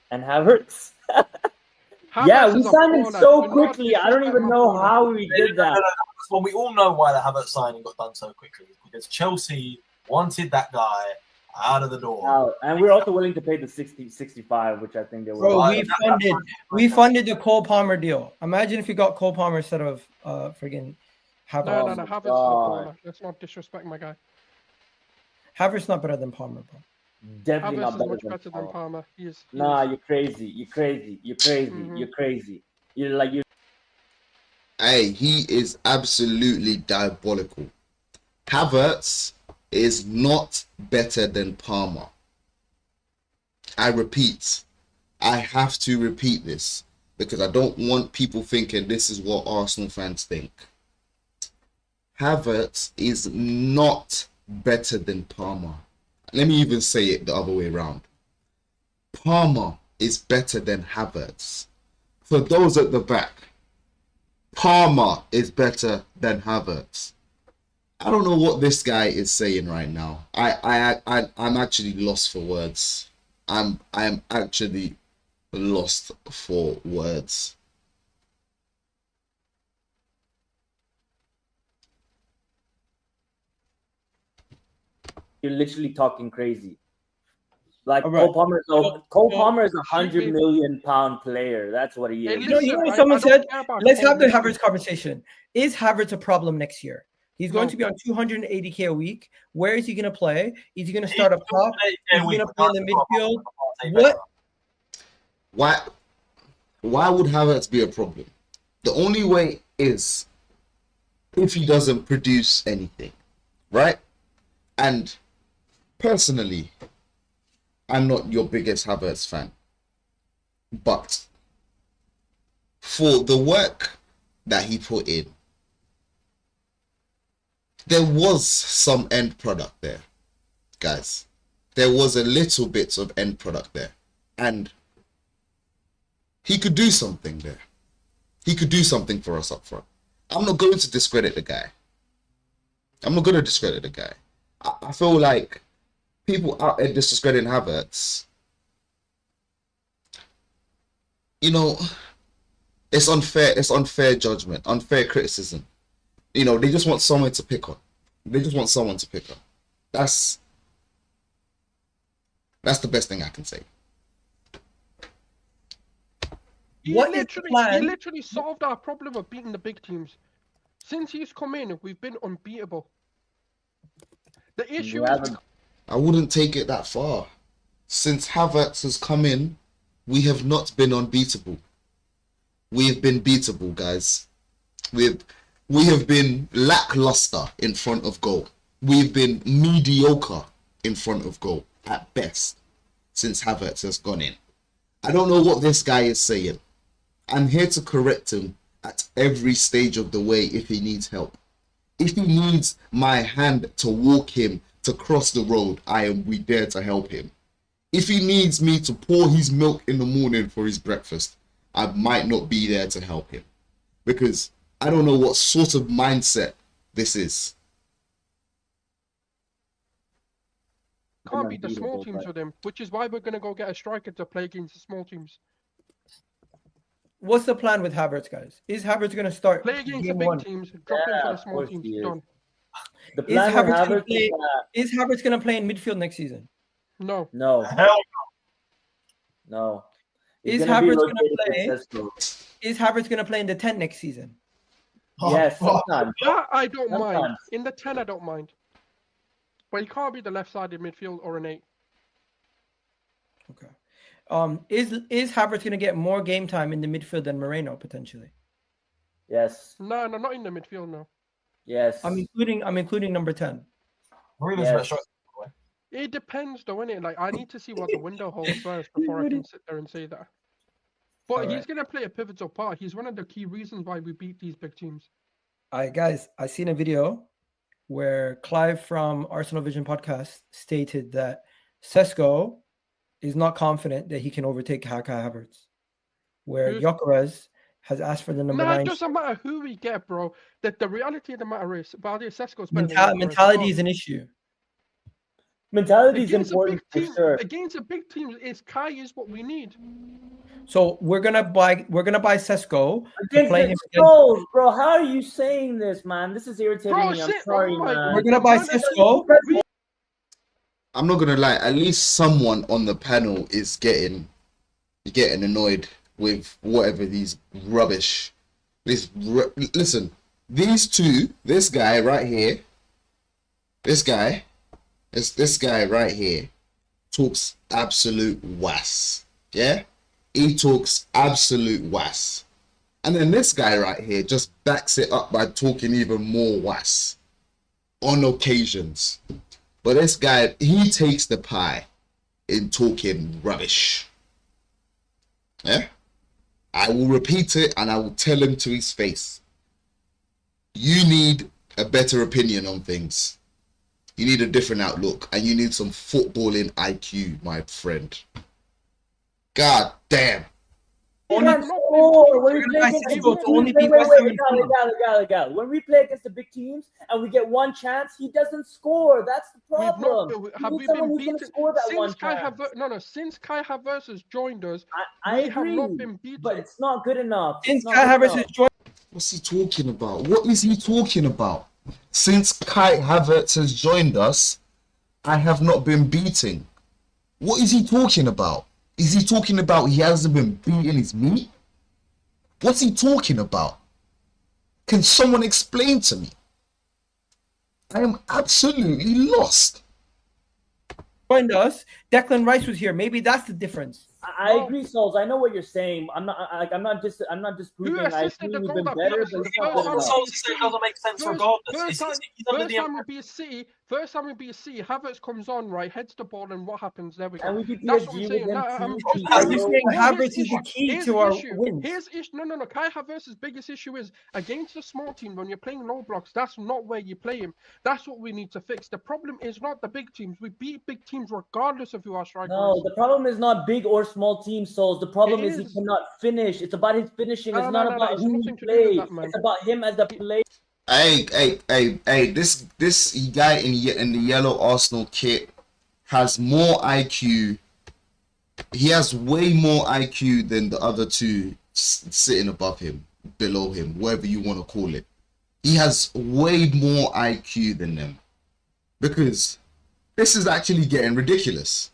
And Havertz. Havertz Yeah, we is a signed him baller. so Do not quickly. I don't disrespect even my know baller. how we did that. Well, we all know why the Havertz signing got done so quickly. Because Chelsea wanted that guy out of the door. Wow. And we're also willing to pay the 60, 65, which I think they were. Bro, Right. we funded the Cole Palmer deal. Imagine if we got Cole Palmer instead of friggin' Havertz. No, my Havertz is a God. baller. Let's not disrespect my guy. Havertz not better than Palmer, bro. Definitely Havertz not is better much than better than Palmer. Palmer. He is. Nah, you're crazy. You're crazy. You're crazy. Mhm. You're crazy. You're like you. Hey, he is absolutely diabolical. Havertz is not better than Palmer. I repeat. I have to repeat this because I don't want people thinking this is what Arsenal fans think. Havertz is not better than Palmer. Let me even say it the other way around. Palmer is better than Havertz. For those at the back, Palmer is better than Havertz. I don't know what this guy is saying right now. I'm actually lost for words. I'm actually lost for words. You're literally talking crazy. Like All right. Cole Palmer is a Should we- £100 million player. That's what he Hey, is. You know listen, what I someone don't said? care about Let's Cole have the Palmer. Havertz conversation. Is Havertz a problem next year? He's going No. to be on 280K a week. Where is he going to play? Is he going to start up top? Is he going to play in the midfield? What? Why would Havertz be a problem? The only way is if he doesn't produce anything, right? And personally, I'm not your biggest Havertz fan, but for the work that he put in, there was some end product there, guys. There was a little bit of end product there, and he could do something there. He could do something for us up front. I'm not going to discredit the guy. I feel like people out there discrediting Havertz, you know, it's unfair. It's unfair judgment, unfair criticism. You know, they just want someone to pick on. That's the best thing I can say. He What is the plan? literally solved our problem of beating the big teams. Since he's come in, we've been unbeatable. The issue is I wouldn't take it that far. Since Havertz has come in, we have not been unbeatable. We have been beatable, guys. We have been lackluster in front of goal. We've been mediocre in front of goal at best since Havertz has gone in. I don't know what this guy is saying. I'm here to correct him at every stage of the way if he needs help. If he needs my hand to walk him to cross the road, I am there to help him. If he needs me to pour his milk in the morning for his breakfast, I might not be there to help him. Because I don't know what sort of mindset this is. Can't beat the small teams with him, which is why we're going to go get a striker to play against the small teams. What's the plan with Havertz, guys? Is Havertz going to start Play against the game big one? teams, drop in for the small teams. Done. The Is plan with Havertz Havertz is is Havertz going to play in midfield next season? No. no, Hell no. He's Is gonna be Havertz going to rotated with play? Sesko. Is Havertz going to play in the 10 next season? Yes, sometimes. That I don't mind. Sometimes. In the 10, I don't mind. But he can't be the left-sided midfield or an 8. Okay. Is Havertz going to get more game time in the midfield than Moreno potentially? Yes, No, not in the midfield, no. yes. I'm including number 10. Marina's Yes. better striker. It depends, though, innit? Like, I need to see what the window holds first before I can sit there and say that. But All he's right. going to play a pivotal part. He's one of the key reasons why we beat these big teams. All right, guys, I seen a video where Clive from Arsenal Vision podcast stated that Sesko is not confident that he can overtake Kai Havertz, where Who's- Gyokeres has asked for the number Nah, 9. it doesn't matter who we get, bro. The reality of the matter is, Sesko's better than Gyokeres. Mentality is an issue. Mentality is Against the important big for team, sure. against the big teams, Kai is what we need. So we're gonna buy Sesko to Against play the him. Skulls, bro. How are you saying this, man? This is irritating Bro, me. I'm shit, sorry, oh my man. We're gonna buy Sesko. I'm not gonna lie. At least someone on the panel is getting annoyed with whatever these rubbish. Listen, these two. This guy right here. This guy right here talks absolute was. Yeah, he talks absolute was. And then this guy right here just backs it up by talking even more was on occasions. But this guy, he takes the pie in talking rubbish. Yeah? I will repeat it and I will tell him to his face. You need a better opinion on things. You need a different outlook and you need some footballing IQ, my friend. God damn. When we play against the big teams and we get one chance, he doesn't score. That's the problem. Have we been beaten since Kai Havertz? Since Kai Havertz has joined us, I we have agree, not been beaten. but it's not good enough. Since Kai Havertz has joined, What's he talking about? What is he talking about? Since Kai Havertz has joined us, I have not been beating. What is he talking about? Is he talking about he hasn't been beating his meat? What's he talking about? Can someone explain to me? I am absolutely lost. us, Declan Rice was here. Maybe that's the difference. I agree, Souls. I know what you're saying. I'm not disproving. I assisted agree the we've goal been that better, beat but us? it's not good enough. It doesn't make sense regardless. First time we beat City, Havertz comes on, right, heads the ball, and what happens? There we go. And we beat That's what I'm PSG saying. with Nah, them I'm too. just- Are you saying Here's Havertz is issue. the key Here's to our issue. wins? No. Kai Havertz's biggest issue is against the small team when you're playing low blocks. That's not where you play him. That's what we need to fix. The problem is not the big teams. We beat big teams regardless of who our striker No, is. the problem is not big or small team, Souls. The problem It is he is. cannot finish. It's about his finishing. It's No, not no, about it's who he nothing to do with plays. that, man. It's about him as a player. Hey, this guy in the yellow Arsenal kit has more IQ. He has way more IQ than the other two sitting above him, below him, whatever you want to call it. He has way more IQ than them. Because this is actually getting ridiculous.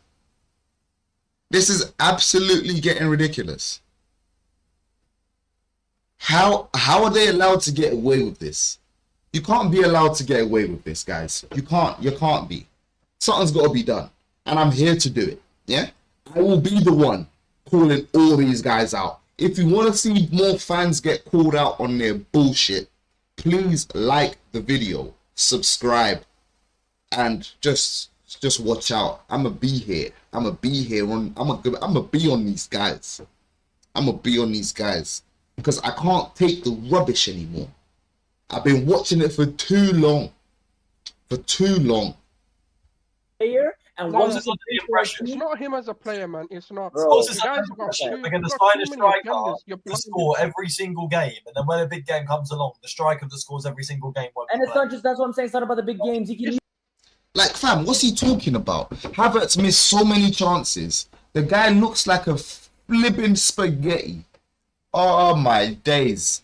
This is absolutely getting ridiculous. How are they allowed to get away with this? You can't be allowed to get away with this, guys. You can't be. Something's got to be done. And I'm here to do it. Yeah? I will be the one calling all these guys out. If you want to see more fans get called out on their bullshit, please like the video, subscribe, and just watch out. I'ma be here. I'ma be on these guys. I'ma be on these guys. Because I can't take the rubbish anymore. I've been watching it for too long. And I what was he just can under the do for a impression. It's team- not him as a player, man. It's not. Bro, Suppose The it's guys under have the got impression too, they're going to you've got sign too a many striker agendas. You're to blinded. score every single game, and then when a big game comes along, the striker that scores every single game won't and be it's not just that's what I'm saying. It's not about the big games. He can Like, fam, what's he talking about? Havertz missed so many chances. The guy looks like a flipping spaghetti. Oh my days.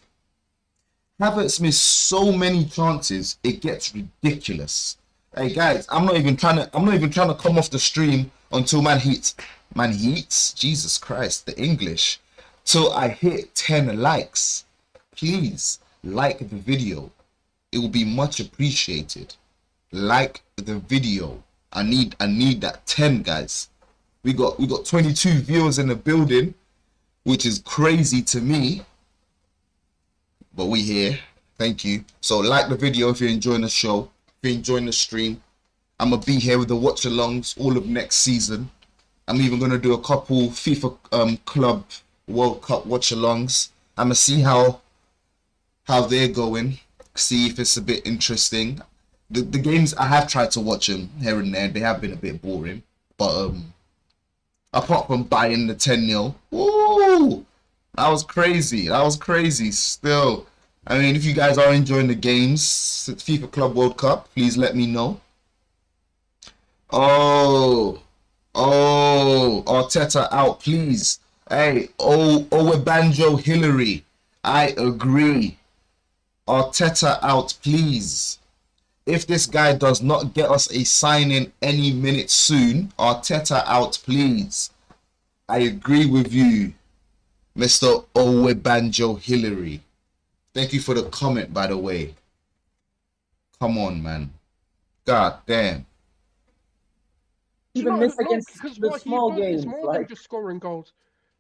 Havertz missed so many chances, it gets ridiculous. Hey guys, I'm not even trying to come off the stream until man hits, Jesus Christ, the English, till I hit 10 likes. Please like the video. It will be much appreciated. Like the video. I need that 10, guys. We got 22 viewers in the building, which is crazy to me. But we here. Thank you. So like the video if you're enjoying the show. If you're enjoying the stream. I'm going to be here with the watch-alongs all of next season. I'm even going to do a couple FIFA Club World Cup watch-alongs. I'm going to see how they're going. See if it's a bit interesting. The games, I have tried to watch them here and there. They have been a bit boring. But apart from buying the 10-0. Woo! That was crazy. Still, I mean, if you guys are enjoying the games, FIFA Club World Cup, please let me know. Oh, Arteta out, please. Hey, Banjo Hillary, I agree. Arteta out, please. If this guy does not get us a signing any minute soon, Arteta out, please. I agree with you, Mr. Banjo Hillary. Thank you for the comment, by the way. Come on, man. God damn. even miss against because the what small he does games. is more Like, than just scoring goals.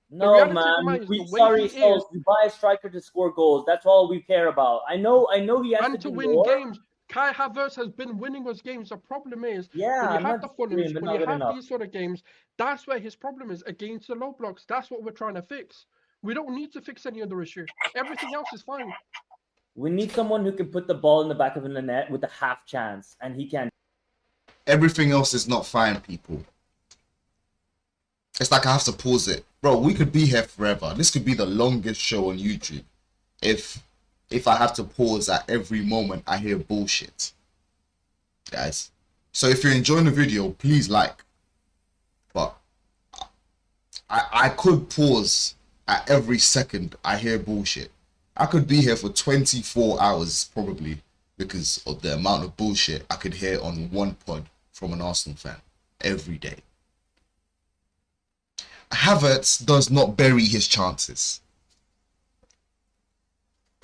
no, reality of the man. matter is We the way sorry, he souls. is- You buy a striker to score goals. That's all we care about. I know he has And to to do win more. games. Kai Havertz has been winning us games. The problem is, Yeah, when you I'm have not the disagreeing, Fulhams, but when not you good have enough. these sort of games, that's where his problem is, against the low blocks. That's what we're trying to fix. We don't need to fix any other issue. Everything else is fine. We need someone who can put the ball in the back of the net with a half chance, and he can. Everything else is not fine, people. It's like I have to pause it. Bro, we could be here forever. This could be the longest show on YouTube. If I have to pause at every moment I hear bullshit. Guys. So if you're enjoying the video, please like. But I could pause at every second I hear bullshit. I could be here for 24 hours probably because of the amount of bullshit I could hear on one pod from an Arsenal fan every day. Havertz does not bury his chances.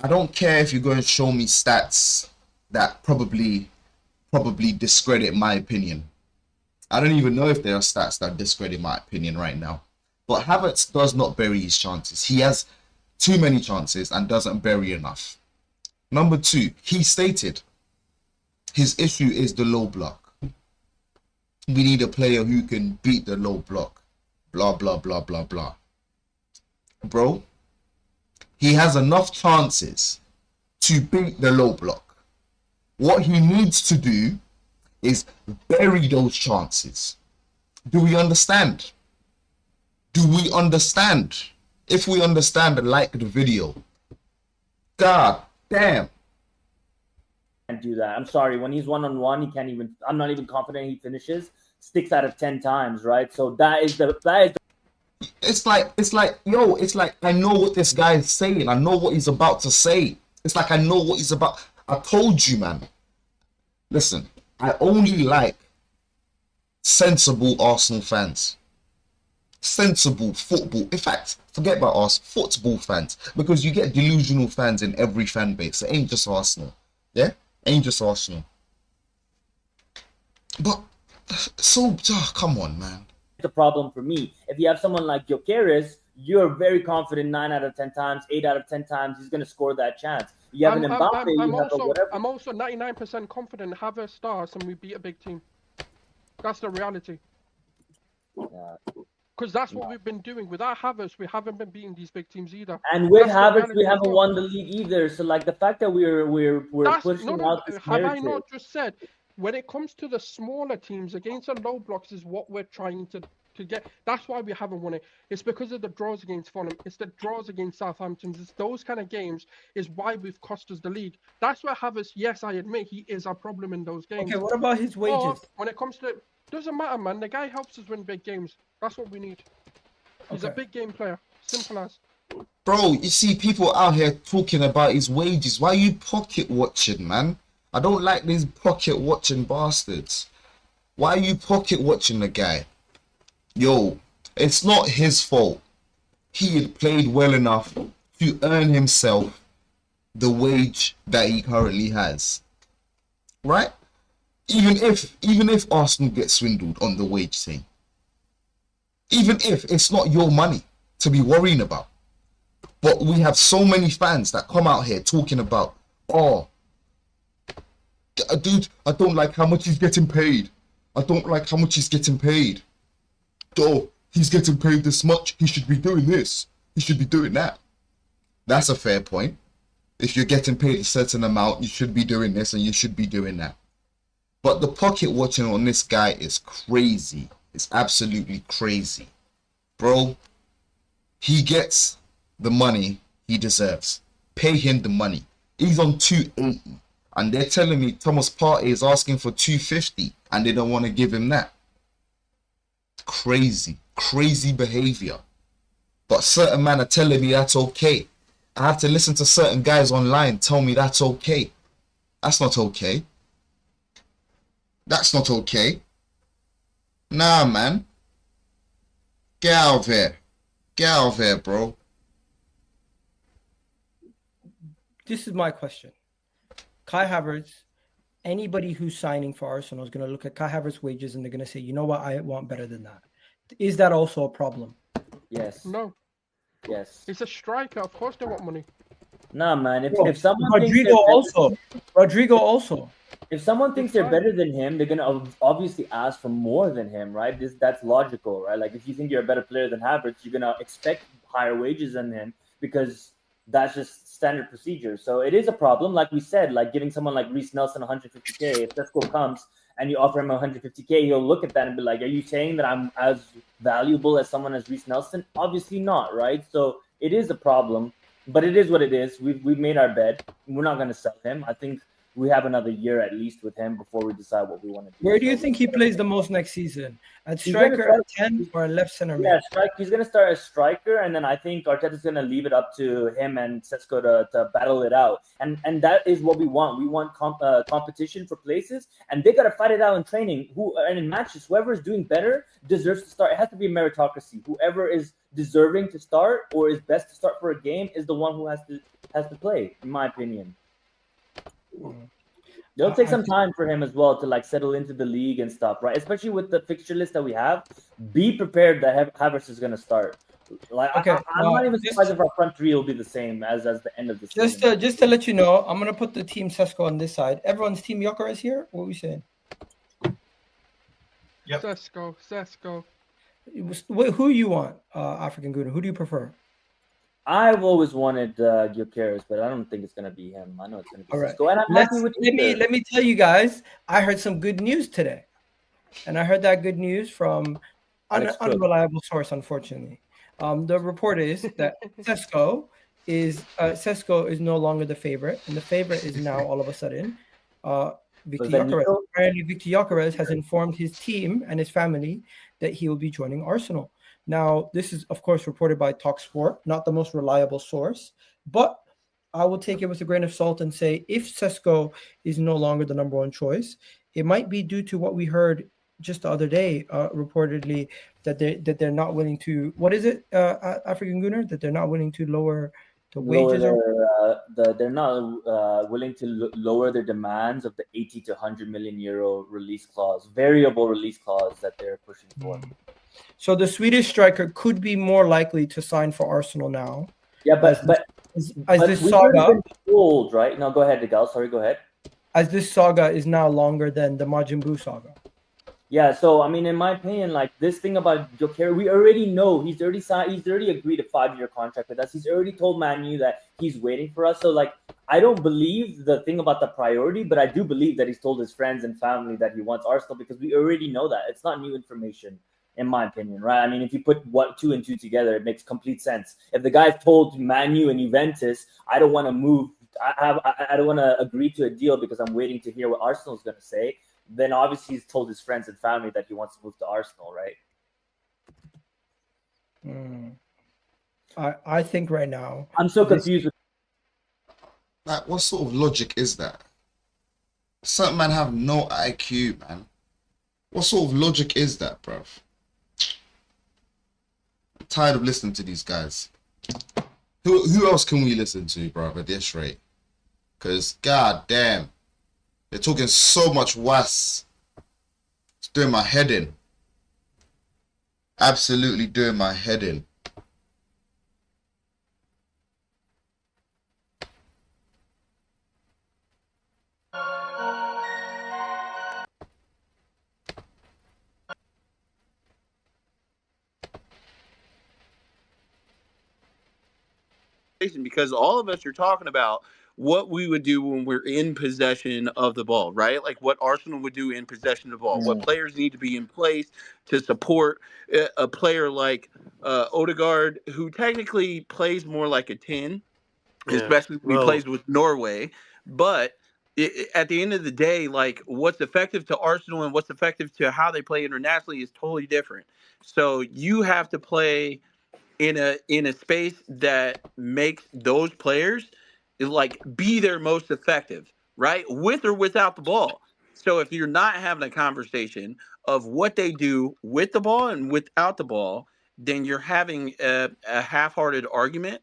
I don't care if you're going to show me stats that probably discredit my opinion. I don't even know if there are stats that discredit my opinion right now. But Havertz does not bury his chances. He has too many chances and doesn't bury enough. Number two, he stated his issue is the low block. We need a player who can beat the low block. Blah, blah, blah, blah, blah. Bro, he has enough chances to beat the low block. What he needs to do is bury those chances. Do we understand? Do we understand? If we understand and like the video. God damn. Can't do that. I'm sorry. When he's one-on-one, he can't even. I'm not even confident he finishes 6 out of 10 times, right? So that is the. It's like, yo, it's like I know what this guy is saying. I know what he's about to say. It's like I know what he's about. I told you, man. Listen, I only like sensible Arsenal fans. Sensible football. In fact, forget about us, football fans. Because you get delusional fans in every fan base. It ain't just Arsenal. Yeah? Ain't just Arsenal. But, so, come on, man. The problem for me. If you have someone like Gyokeres, you're very confident 9 out of 10 times, 8 out of 10 times he's going to score that chance. You have an Mbappe, I'm also 99% confident Havertz stars and we beat a big team. That's the reality. Because that's what we've been doing. Without Havertz, we haven't been beating these big teams either. And with Havertz, we haven't won the league either. So, like, the fact that we're pushing out this have narrative. I not just said when it comes to the smaller teams against the low blocks is what we're trying to get. That's why we haven't won it. It's because of the draws against Fulham. It's the draws against Southampton. It's those kind of games is why we've cost us the league. That's where Havertz, yes, I admit he is a problem in those games. Okay, what about his wages? But when it comes to it, doesn't matter, man. The guy helps us win big games. That's what we need. He's a big game player. Simple as. Bro, you see people out here talking about his wages. Why are you pocket watching, man? I don't like these pocket watching bastards. Why are you pocket watching the guy? Yo, it's not his fault. He had played well enough to earn himself the wage that he currently has. Right? Even if Arsenal get swindled on the wage thing. Even if it's not your money to be worrying about. But we have so many fans that come out here talking about, oh, dude, I don't like how much he's getting paid. I don't like how much he's getting paid. Oh, he's getting paid this much. He should be doing this. He should be doing that. That's a fair point. If you're getting paid a certain amount, you should be doing this and you should be doing that. But the pocket watching on this guy is crazy. It's absolutely crazy. Bro, he gets the money he deserves. Pay him the money. He's on 280. And they're telling me Thomas Partey is asking for 250 and they don't want to give him that. Crazy behavior. But certain men are telling me that's okay. I have to listen to certain guys online tell me that's okay. That's not okay. That's not okay. Nah, man. Get out of here. Get out of here, bro. This is my question. Kai Havertz, anybody who's signing for Arsenal is going to look at Kai Havertz wages and they're going to say, you know what, I want better than that. Is that also a problem? Yes. No. Yes. He's a striker. Of course they want money. Nah, man. If someone Rodrigo also. If someone thinks they're better than him, they're gonna obviously ask for more than him, right? That's logical, right? Like if you think you're a better player than Havertz, you're gonna expect higher wages than him because that's just standard procedure. So it is a problem, like we said, like giving someone like Reece Nelson 150k. If Sesko comes and you offer him 150k, he'll look at that and be like, "Are you saying that I'm as valuable as someone as Reece Nelson?" Obviously not, right? So it is a problem, but it is what it is. We've made our bed. We're not gonna sell him. I think we have another year at least with him before we decide what we want to do. Where do you think he plays the most next season? At striker, at 10, or left center mid? Yeah, strike. He's going to start as striker, and then I think Arteta's going to leave it up to him and Sesko to battle it out. And that is what we want. We want competition for places, and they got to fight it out in training. And in matches, whoever is doing better deserves to start. It has to be a meritocracy. Whoever is deserving to start or is best to start for a game is the one who has to play, in my opinion. It'll take some time for him as well to like settle into the league and stuff, right? Especially with the fixture list that we have. Be prepared that Havertz is going to start. Like, okay, I'm not even surprised if our front three will be the same as the end of the season. Just to let you know, I'm going to put the team Sesko on this side. Everyone's team Gyokeres here. What are we saying? Yep. Sesko. Who you want, African Guna? Who do you prefer? I've always wanted Gyokeres, but I don't think it's gonna be him. I know it's gonna be Sesko. And I'm happy with let me tell you guys, I heard some good news today. And I heard that good news from an unreliable source, unfortunately. The report is that Sesko is no longer the favorite, and the favorite is now all of a sudden Victor Gyokeres. Apparently, Victor Gyokeres has informed his team and his family that he will be joining Arsenal. Now, this is, of course, reported by TalkSport, not the most reliable source, but I will take it with a grain of salt and say if Sesko is no longer the number one choice, it might be due to what we heard just the other day, reportedly, that they're not willing to, what is it, African Gunner, that they're not willing to lower the wages? They're not willing to lower their demands of the 80 to 100 million euro release clause, variable release clause that they're pushing for. So the Swedish striker could be more likely to sign for Arsenal now. Yeah, but this saga old, right? No, go ahead, Degal. Sorry, go ahead. As this saga is now longer than the Majin Buu saga. Yeah, so I mean, in my opinion, like this thing about Gyokeres, we already know he's already signed, he's already agreed a 5-year contract with us. He's already told Man U that he's waiting for us. So like, I don't believe the thing about the priority, but I do believe that he's told his friends and family that he wants Arsenal because we already know that. It's not new information, in my opinion, right? I mean, if you put two and two together, it makes complete sense. If the guy's told Man U and Juventus, I don't want to move, I don't want to agree to a deal because I'm waiting to hear what Arsenal's going to say, then obviously he's told his friends and family that he wants to move to Arsenal, right? I think right now I'm so confused with. Like, what sort of logic is that? Certain men have no IQ, man. What sort of logic is that, bruv? I'm tired of listening to these guys. Who else can we listen to, bruv, at this rate? Because, god damn, they're talking so much worse. It's doing my head in. Absolutely doing my head in. Because all of us are talking about what we would do when we're in possession of the ball, right? Like what Arsenal would do in possession of the ball. What players need to be in place to support a player like Odegaard, who technically plays more like a 10, especially when he plays with Norway. But at the end of the day, like what's effective to Arsenal and what's effective to how they play internationally is totally different. So you have to play in a space that makes those players like be their most effective, right? With or without the ball. So if you're not having a conversation of what they do with the ball and without the ball, then you're having a half-hearted argument.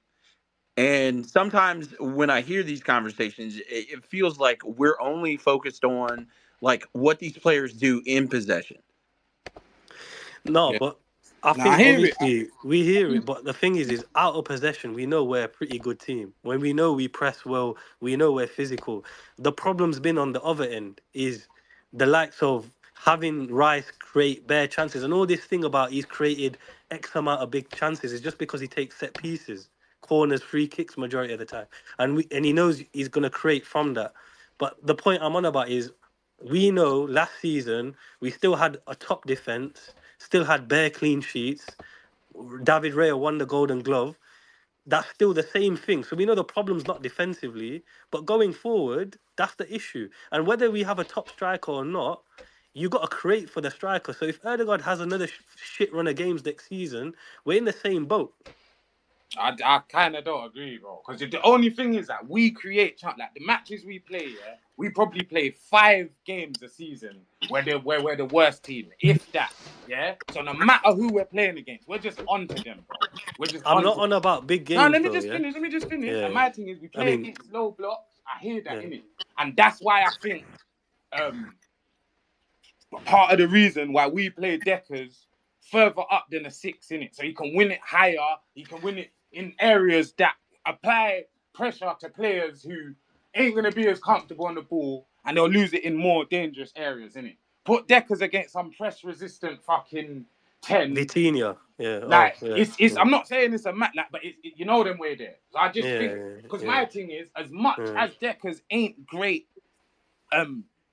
And sometimes when I hear these conversations, it feels like we're only focused on like what these players do in possession. No, but I think obviously we hear it, but the thing is out of possession, we know we're a pretty good team. When we know we press well, we know we're physical. The problem's been on the other end is the likes of having Rice create bare chances and all this thing about he's created X amount of big chances is just because he takes set pieces, corners, free kicks majority of the time, and he knows he's gonna create from that. But the point I'm on about is we know last season we still had a top defense, still had bare clean sheets. David Raya won the Golden Glove. That's still the same thing. So we know the problem's not defensively, but going forward, that's the issue. And whether we have a top striker or not, you got to create for the striker. So if Erdegaard has another shit run of games next season, we're in the same boat. I kind of don't agree, bro. Because the only thing is that we create like the matches we play. Yeah, we probably play 5 games a season where we're the worst team, if that. Yeah. So no matter who we're playing against, we're just onto them, bro. We're just. I'm not on about big games. No, let me though, just yeah? finish. Let me just finish. Yeah. And my thing is, we play against low blocks. I hear that, innit? And that's why I think part of the reason why we play Deckers further up than a 6, innit? So he can win it higher. He can win it in areas that apply pressure to players who ain't going to be as comfortable on the ball, and they'll lose it in more dangerous areas, innit? Put Deckers against some press-resistant fucking 10. Vitinha, yeah. Like, it's I'm not saying it's a match, like, but you know them way there. So I just think, because my thing is, as much as Deckers ain't great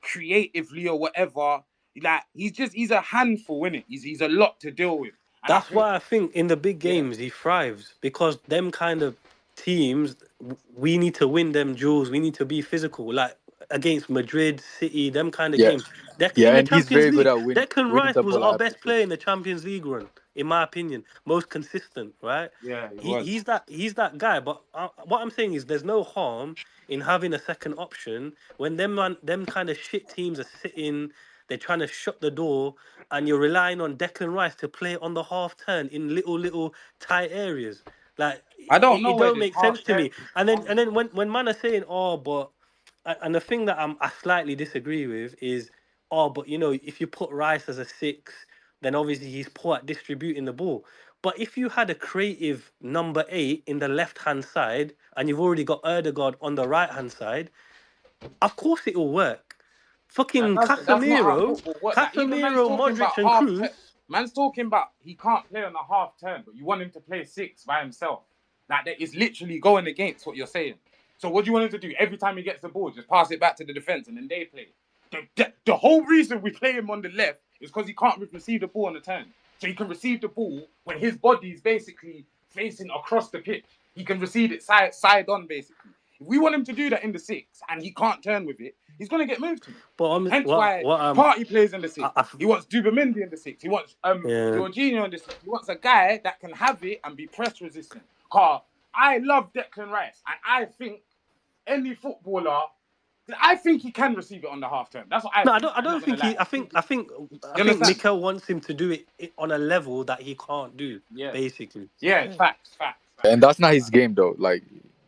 creatively or whatever, like, he's a handful, innit? He's a lot to deal with. And that's why I think in the big games he thrives, because them kind of teams, we need to win them duels. We need to be physical, like against Madrid, City, them kind of games. And he's very good at winning. Declan Rice was our best player in the Champions League run, in my opinion, most consistent. Right? Yeah, he's that guy. But what I'm saying is, there's no harm in having a second option when them kind of shit teams are sitting. They're trying to shut the door, and you're relying on Declan Rice to play on the half turn in little tight areas. Like, I don't know. It don't make sense to me. And then when man are saying, oh, but, and the thing that I slightly disagree with is, oh, but you know, if you put Rice as a 6, then obviously he's poor at distributing the ball. But if you had a creative number 8 in the left hand side, and you've already got Erdegaard on the right hand side, of course it will work. Fucking That's not how Casemiro, football works. Like, even man's Casemiro, talking about Modric, and half. Cruz. Man's talking about he can't play on a half turn, but you want him to play 6 by himself. Like that is literally going against what you're saying. So what do you want him to do? Every time he gets the ball, just pass it back to the defense and then they play. The whole reason we play him on the left is because he can't receive the ball on the turn. So he can receive the ball when his body is basically facing across the pitch. He can receive it side on, basically. If we want him to do that in the 6 and he can't turn with it, he's going to get moved to me. Hence why Partey plays in the 6. He wants Zubimendi in the 6. He wants Jorginho in the 6. He wants a guy that can have it and be press resistant. Because I love Declan Rice, and I think any footballer, I think he can receive it on the half turn. That's what I think. I don't think he. I think Mikel wants him to do it on a level that he can't do. Yeah. Basically. Yeah, facts. And that's not his game, though. Like,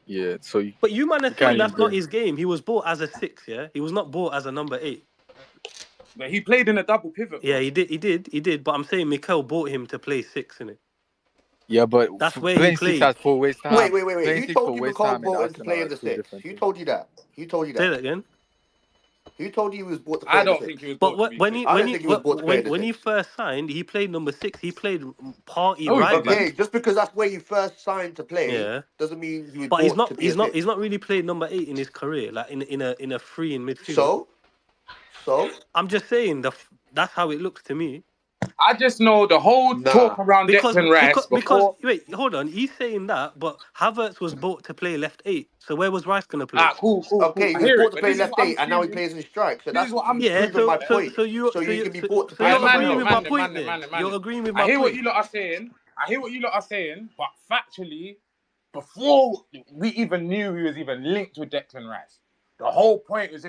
yeah. So. But you man are saying that's not his game. He was bought as a 6. Yeah, he was not bought as a number 8. But he played in a double pivot. Yeah, he did. But I'm saying Mikel bought him to play 6, innit? Yeah, but that's where he played. Wait. Who told you Mikel bought him to play in the 6? Who told you that? Say that again. Who told you he was bought to play? I don't think he was. But when he first signed, he played number 6. He played Partey right back. Okay, just because that's where you first signed to play, doesn't mean he was. But he's not really played number 8 in his career, like in a free in midfield. So I'm just saying that's how it looks to me. I just know the whole talk around Declan Rice because wait, hold on. He's saying that, but Havertz was bought to play left 8. So where was Rice going to play? Cool. Okay, he was bought to play left 8, and now he plays in strike. So that's what I'm proving my point. So you can be bought to play. You're agreeing with my point. You're agreeing with my point. I hear what you lot are saying. But factually, before we even knew he was even linked with Declan Rice, the whole point was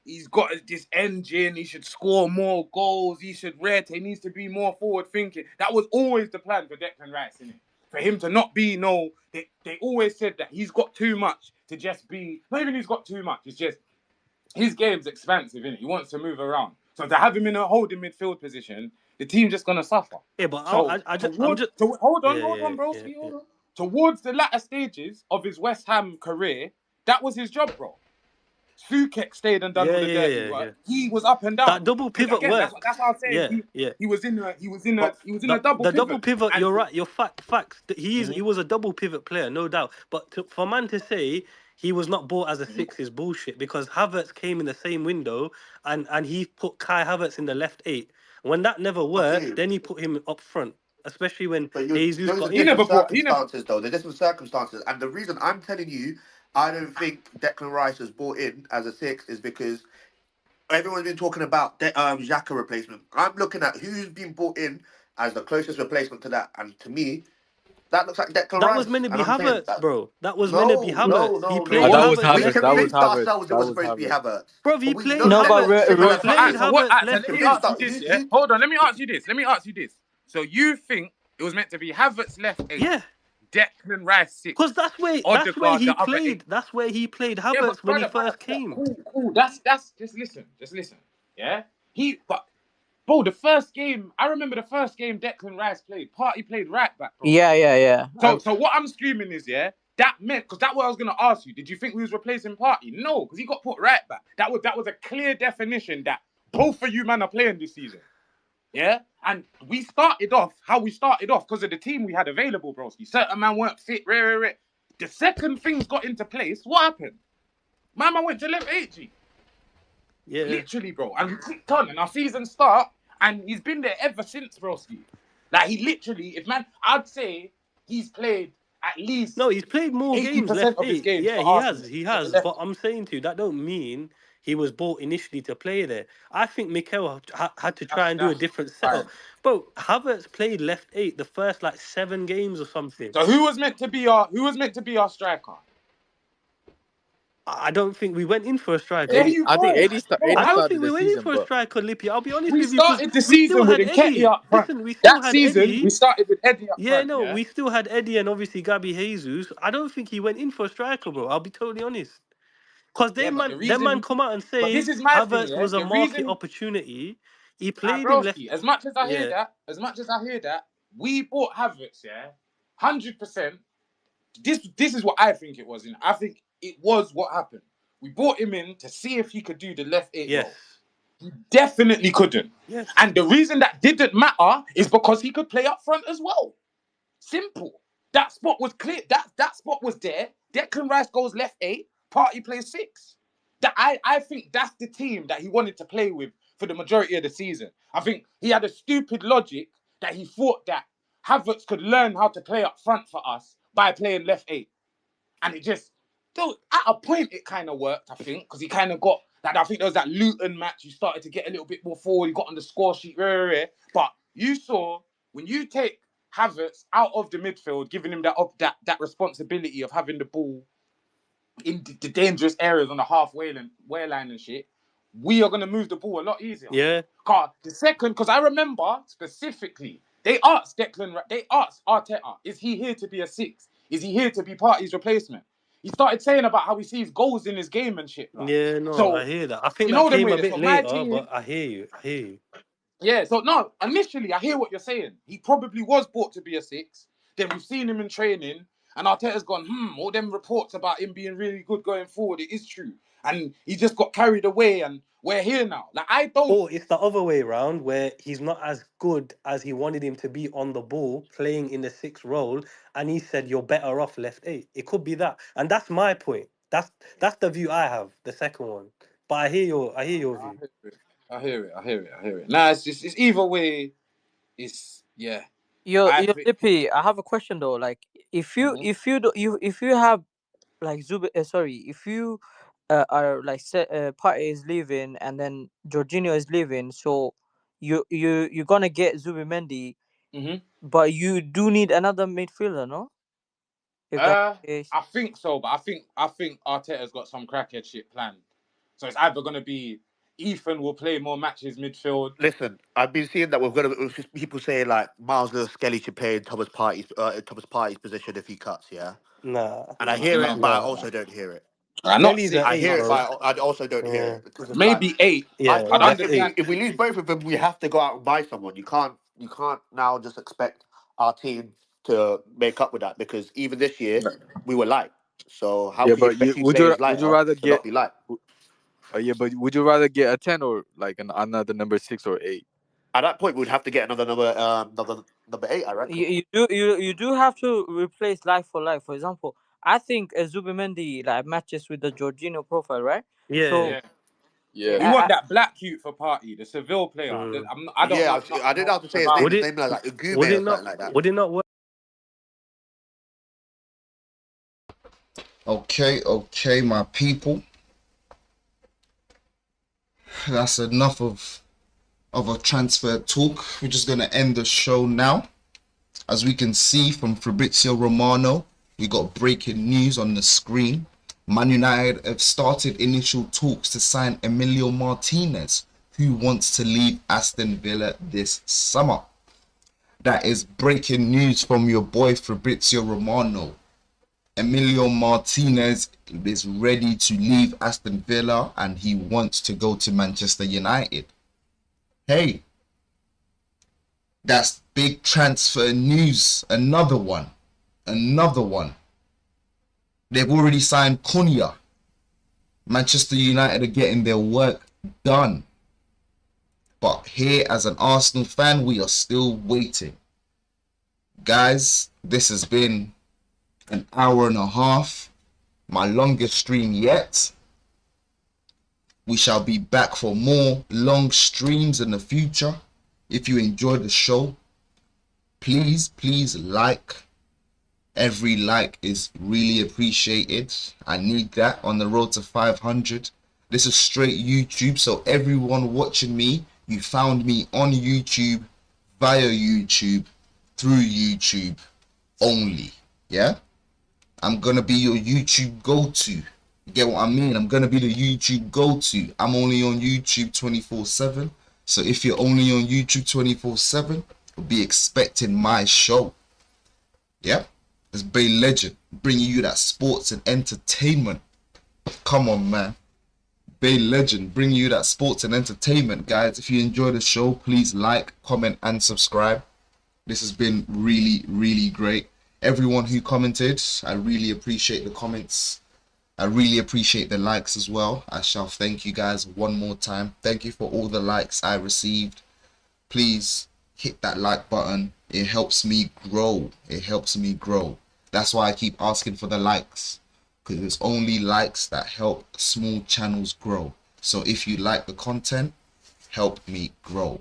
he's got this engine. He should score more goals. He should he needs to be more forward thinking. That was always the plan for Declan Rice, innit? For him to not be they always said that he's got too much to just be. Not even he's got too much. It's just his game's expansive, innit? He wants to move around. So to have him in a holding midfield position, the team's just gonna suffer. Yeah, but hold on, bro. Hold on. Towards the latter stages of his West Ham career, that was his job, bro. Sukek stayed and done all the dirty work. He was up and down. That double pivot work. That's what I'm saying. He was in a double pivot. The double pivot. You're right. You're facts. He was a double pivot player, no doubt. But for man to say he was not bought as a 6 is bullshit, because Havertz came in the same window and he put Kai Havertz in the left 8. When that never worked, then he put him up front. Especially when Jesus got in. There's different circumstances, and the reason I'm telling you I don't think Declan Rice was brought in as a 6 is because everyone's been talking about Xhaka replacement. I'm looking at who's been brought in as the closest replacement to that, and to me, that looks like Declan Rice. That was meant to be Havertz, bro. That was meant to be Havertz. He played that was Havertz. We convinced ourselves it was supposed to be Havertz. Bro, he played Havertz. Hold on, let me ask you this. So you think it was meant to be Havertz left 8? Yeah. Declan Rice 6. Because that's where he played. That's where he played Havertz when he first came. Cool. That's just listen. Yeah. Bro, the first game, I remember the first game Declan Rice played. Partey played right back, bro. Yeah. So what I'm screaming is, that meant, because that's what I was gonna ask you. Did you think we was replacing Partey? No, because he got put right back. That was a clear definition that both of you man are playing this season. Yeah, and we started off because of the team we had available, broski. Certain man weren't fit. The second things got into place. What happened? My man went to left 8G. Yeah, literally, bro. And we clicked on, and our season start, and he's been there ever since, broski. Like he literally, I'd say he's played at least. No, he's played more games left 8. Yeah, he has. But I'm saying to you, that don't mean he was bought initially to play there. I think Mikel had to try and do a different setup. Bro, Havertz played left 8 the first 7 games or something. So who was meant to be our striker? I don't think we went in for a striker. I think Eddie started. I don't think we went in for a striker, Lippy. I'll be honest with you. We started the season with Eddie up front. Listen, we still had season, Eddie. we started with Eddie up front. We still had Eddie and obviously Gabby Jesus. I don't think he went in for a striker, bro. I'll be totally honest. Because them man come out and say Havertz was a market opportunity. He played him left. As much as I hear that, we bought Havertz, 100%. This is what I think it was. I think it was what happened. We brought him in to see if he could do the left 8 Yes. role. He definitely couldn't. Yes. And the reason that didn't matter is because he could play up front as well. Simple. That spot was clear. That spot was there. Declan Rice goes left 8. Partey plays 6. I think that's the team that he wanted to play with for the majority of the season. I think he had a stupid logic that he thought that Havertz could learn how to play up front for us by playing left 8. And it just, though, at a point, it kind of worked, I think, because he kind of got, like, I think there was that Luton match, you started to get a little bit more forward, you got on the score sheet, but you saw, when you take Havertz out of the midfield, giving him that responsibility of having the ball in the dangerous areas on the halfway line and shit, we are going to move the ball a lot easier. Yeah. Because I remember specifically, they asked Arteta, is he here to be a 6? Is he here to be Partey's replacement? He started saying about how he sees goals in his game and shit. Bro. Yeah, no, So, I hear that. I think you that know came a so bit my later, team, but I hear you. Yeah, so no, initially I hear what you're saying. He probably was brought to be a 6. Then we've seen him in training, and Arteta's gone, all them reports about him being really good going forward, it is true. And he just got carried away, and we're here now. Like, I don't... Or it's the other way around, where he's not as good as he wanted him to be on the ball, playing in the 6th role, and he said, you're better off left 8. It could be that. And that's my point. That's the view I have, the second one. But I hear your view. I hear it. Nah, it's either way. It's Yo, Lippy, I have a question though. Like, if you have like if you are like Partey is leaving and then Jorginho is leaving, so you're gonna get Zubimendi, but you do need another midfielder, no? If that's the case. I think so, but I think Arteta's got some crackhead shit planned. So it's either gonna be Ethan will play more matches midfield. Listen, I've been seeing that people saying like Miles Lewis-Skelly should play in Thomas Partey's position if he cuts, yeah. Nah. And I hear it, but I also don't hear it. Skelly's an I 8, hear it, bro. but I also don't hear it because it's maybe like, 8. Yeah, I feel that's like 8. if we lose both of them, we have to go out and buy someone. You can't now just expect our team to make up with that because even this year we were light. So how can you expect two players lighter to not be light? But would you rather get a 10 or like another number 6 or 8? At that point, we'd have to get another number 8. I reckon. You do have to replace life for life. For example, I think Zubimendi like matches with the Jorginho profile, right? Yeah. So, We want that black youth for Partey, the Seville player. I don't know. I didn't know how to say his name. His name like Ugume or something like that. Would it not work? Okay, my people. That's enough of a transfer talk. We're just gonna end the show now. As we can see from Fabrizio Romano, we got breaking news on the screen. Man United have started initial talks to sign Emilio Martinez, who wants to leave Aston Villa this summer. That is breaking news from your boy Fabrizio Romano. Emilio Martinez is ready to leave Aston Villa and he wants to go to Manchester United. Hey, that's big transfer news. Another one. They've already signed Cunha. Manchester United are getting their work done. But here, as an Arsenal fan, we are still waiting. Guys, this has been an hour and a half. My longest stream yet. We shall be back for more long streams in the future. If you enjoyed the show, please like. Every like is really appreciated. I need that on the road to 500. This is straight YouTube, so everyone watching me, you found me on YouTube, via YouTube, through YouTube only. Yeah? I'm gonna be your YouTube go-to. You get what I mean? I'm gonna be the YouTube go-to. I'm only on YouTube 24/7. So if you're only on YouTube 24/7, you'll be expecting my show. Yeah? It's BayLedge bringing you that sports and entertainment. Come on, man. BayLedge bringing you that sports and entertainment, guys. If you enjoy the show, please like, comment, and subscribe. This has been really, really great. Everyone who commented, I really appreciate the comments. I really appreciate the likes as well. I shall thank you guys one more time. Thank you for all the likes I received. Please hit that like button. It helps me grow. It helps me grow. That's why I keep asking for the likes, because it's only likes that help small channels grow. So if you like the content, help me grow.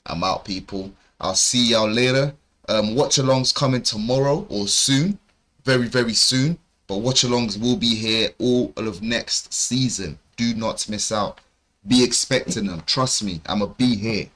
I'm out, people. I'll see y'all later. Watch alongs coming tomorrow or soon, very, very soon. But watch alongs will be here all of next season. Do not miss out. Be expecting them. Trust me, I'ma be here.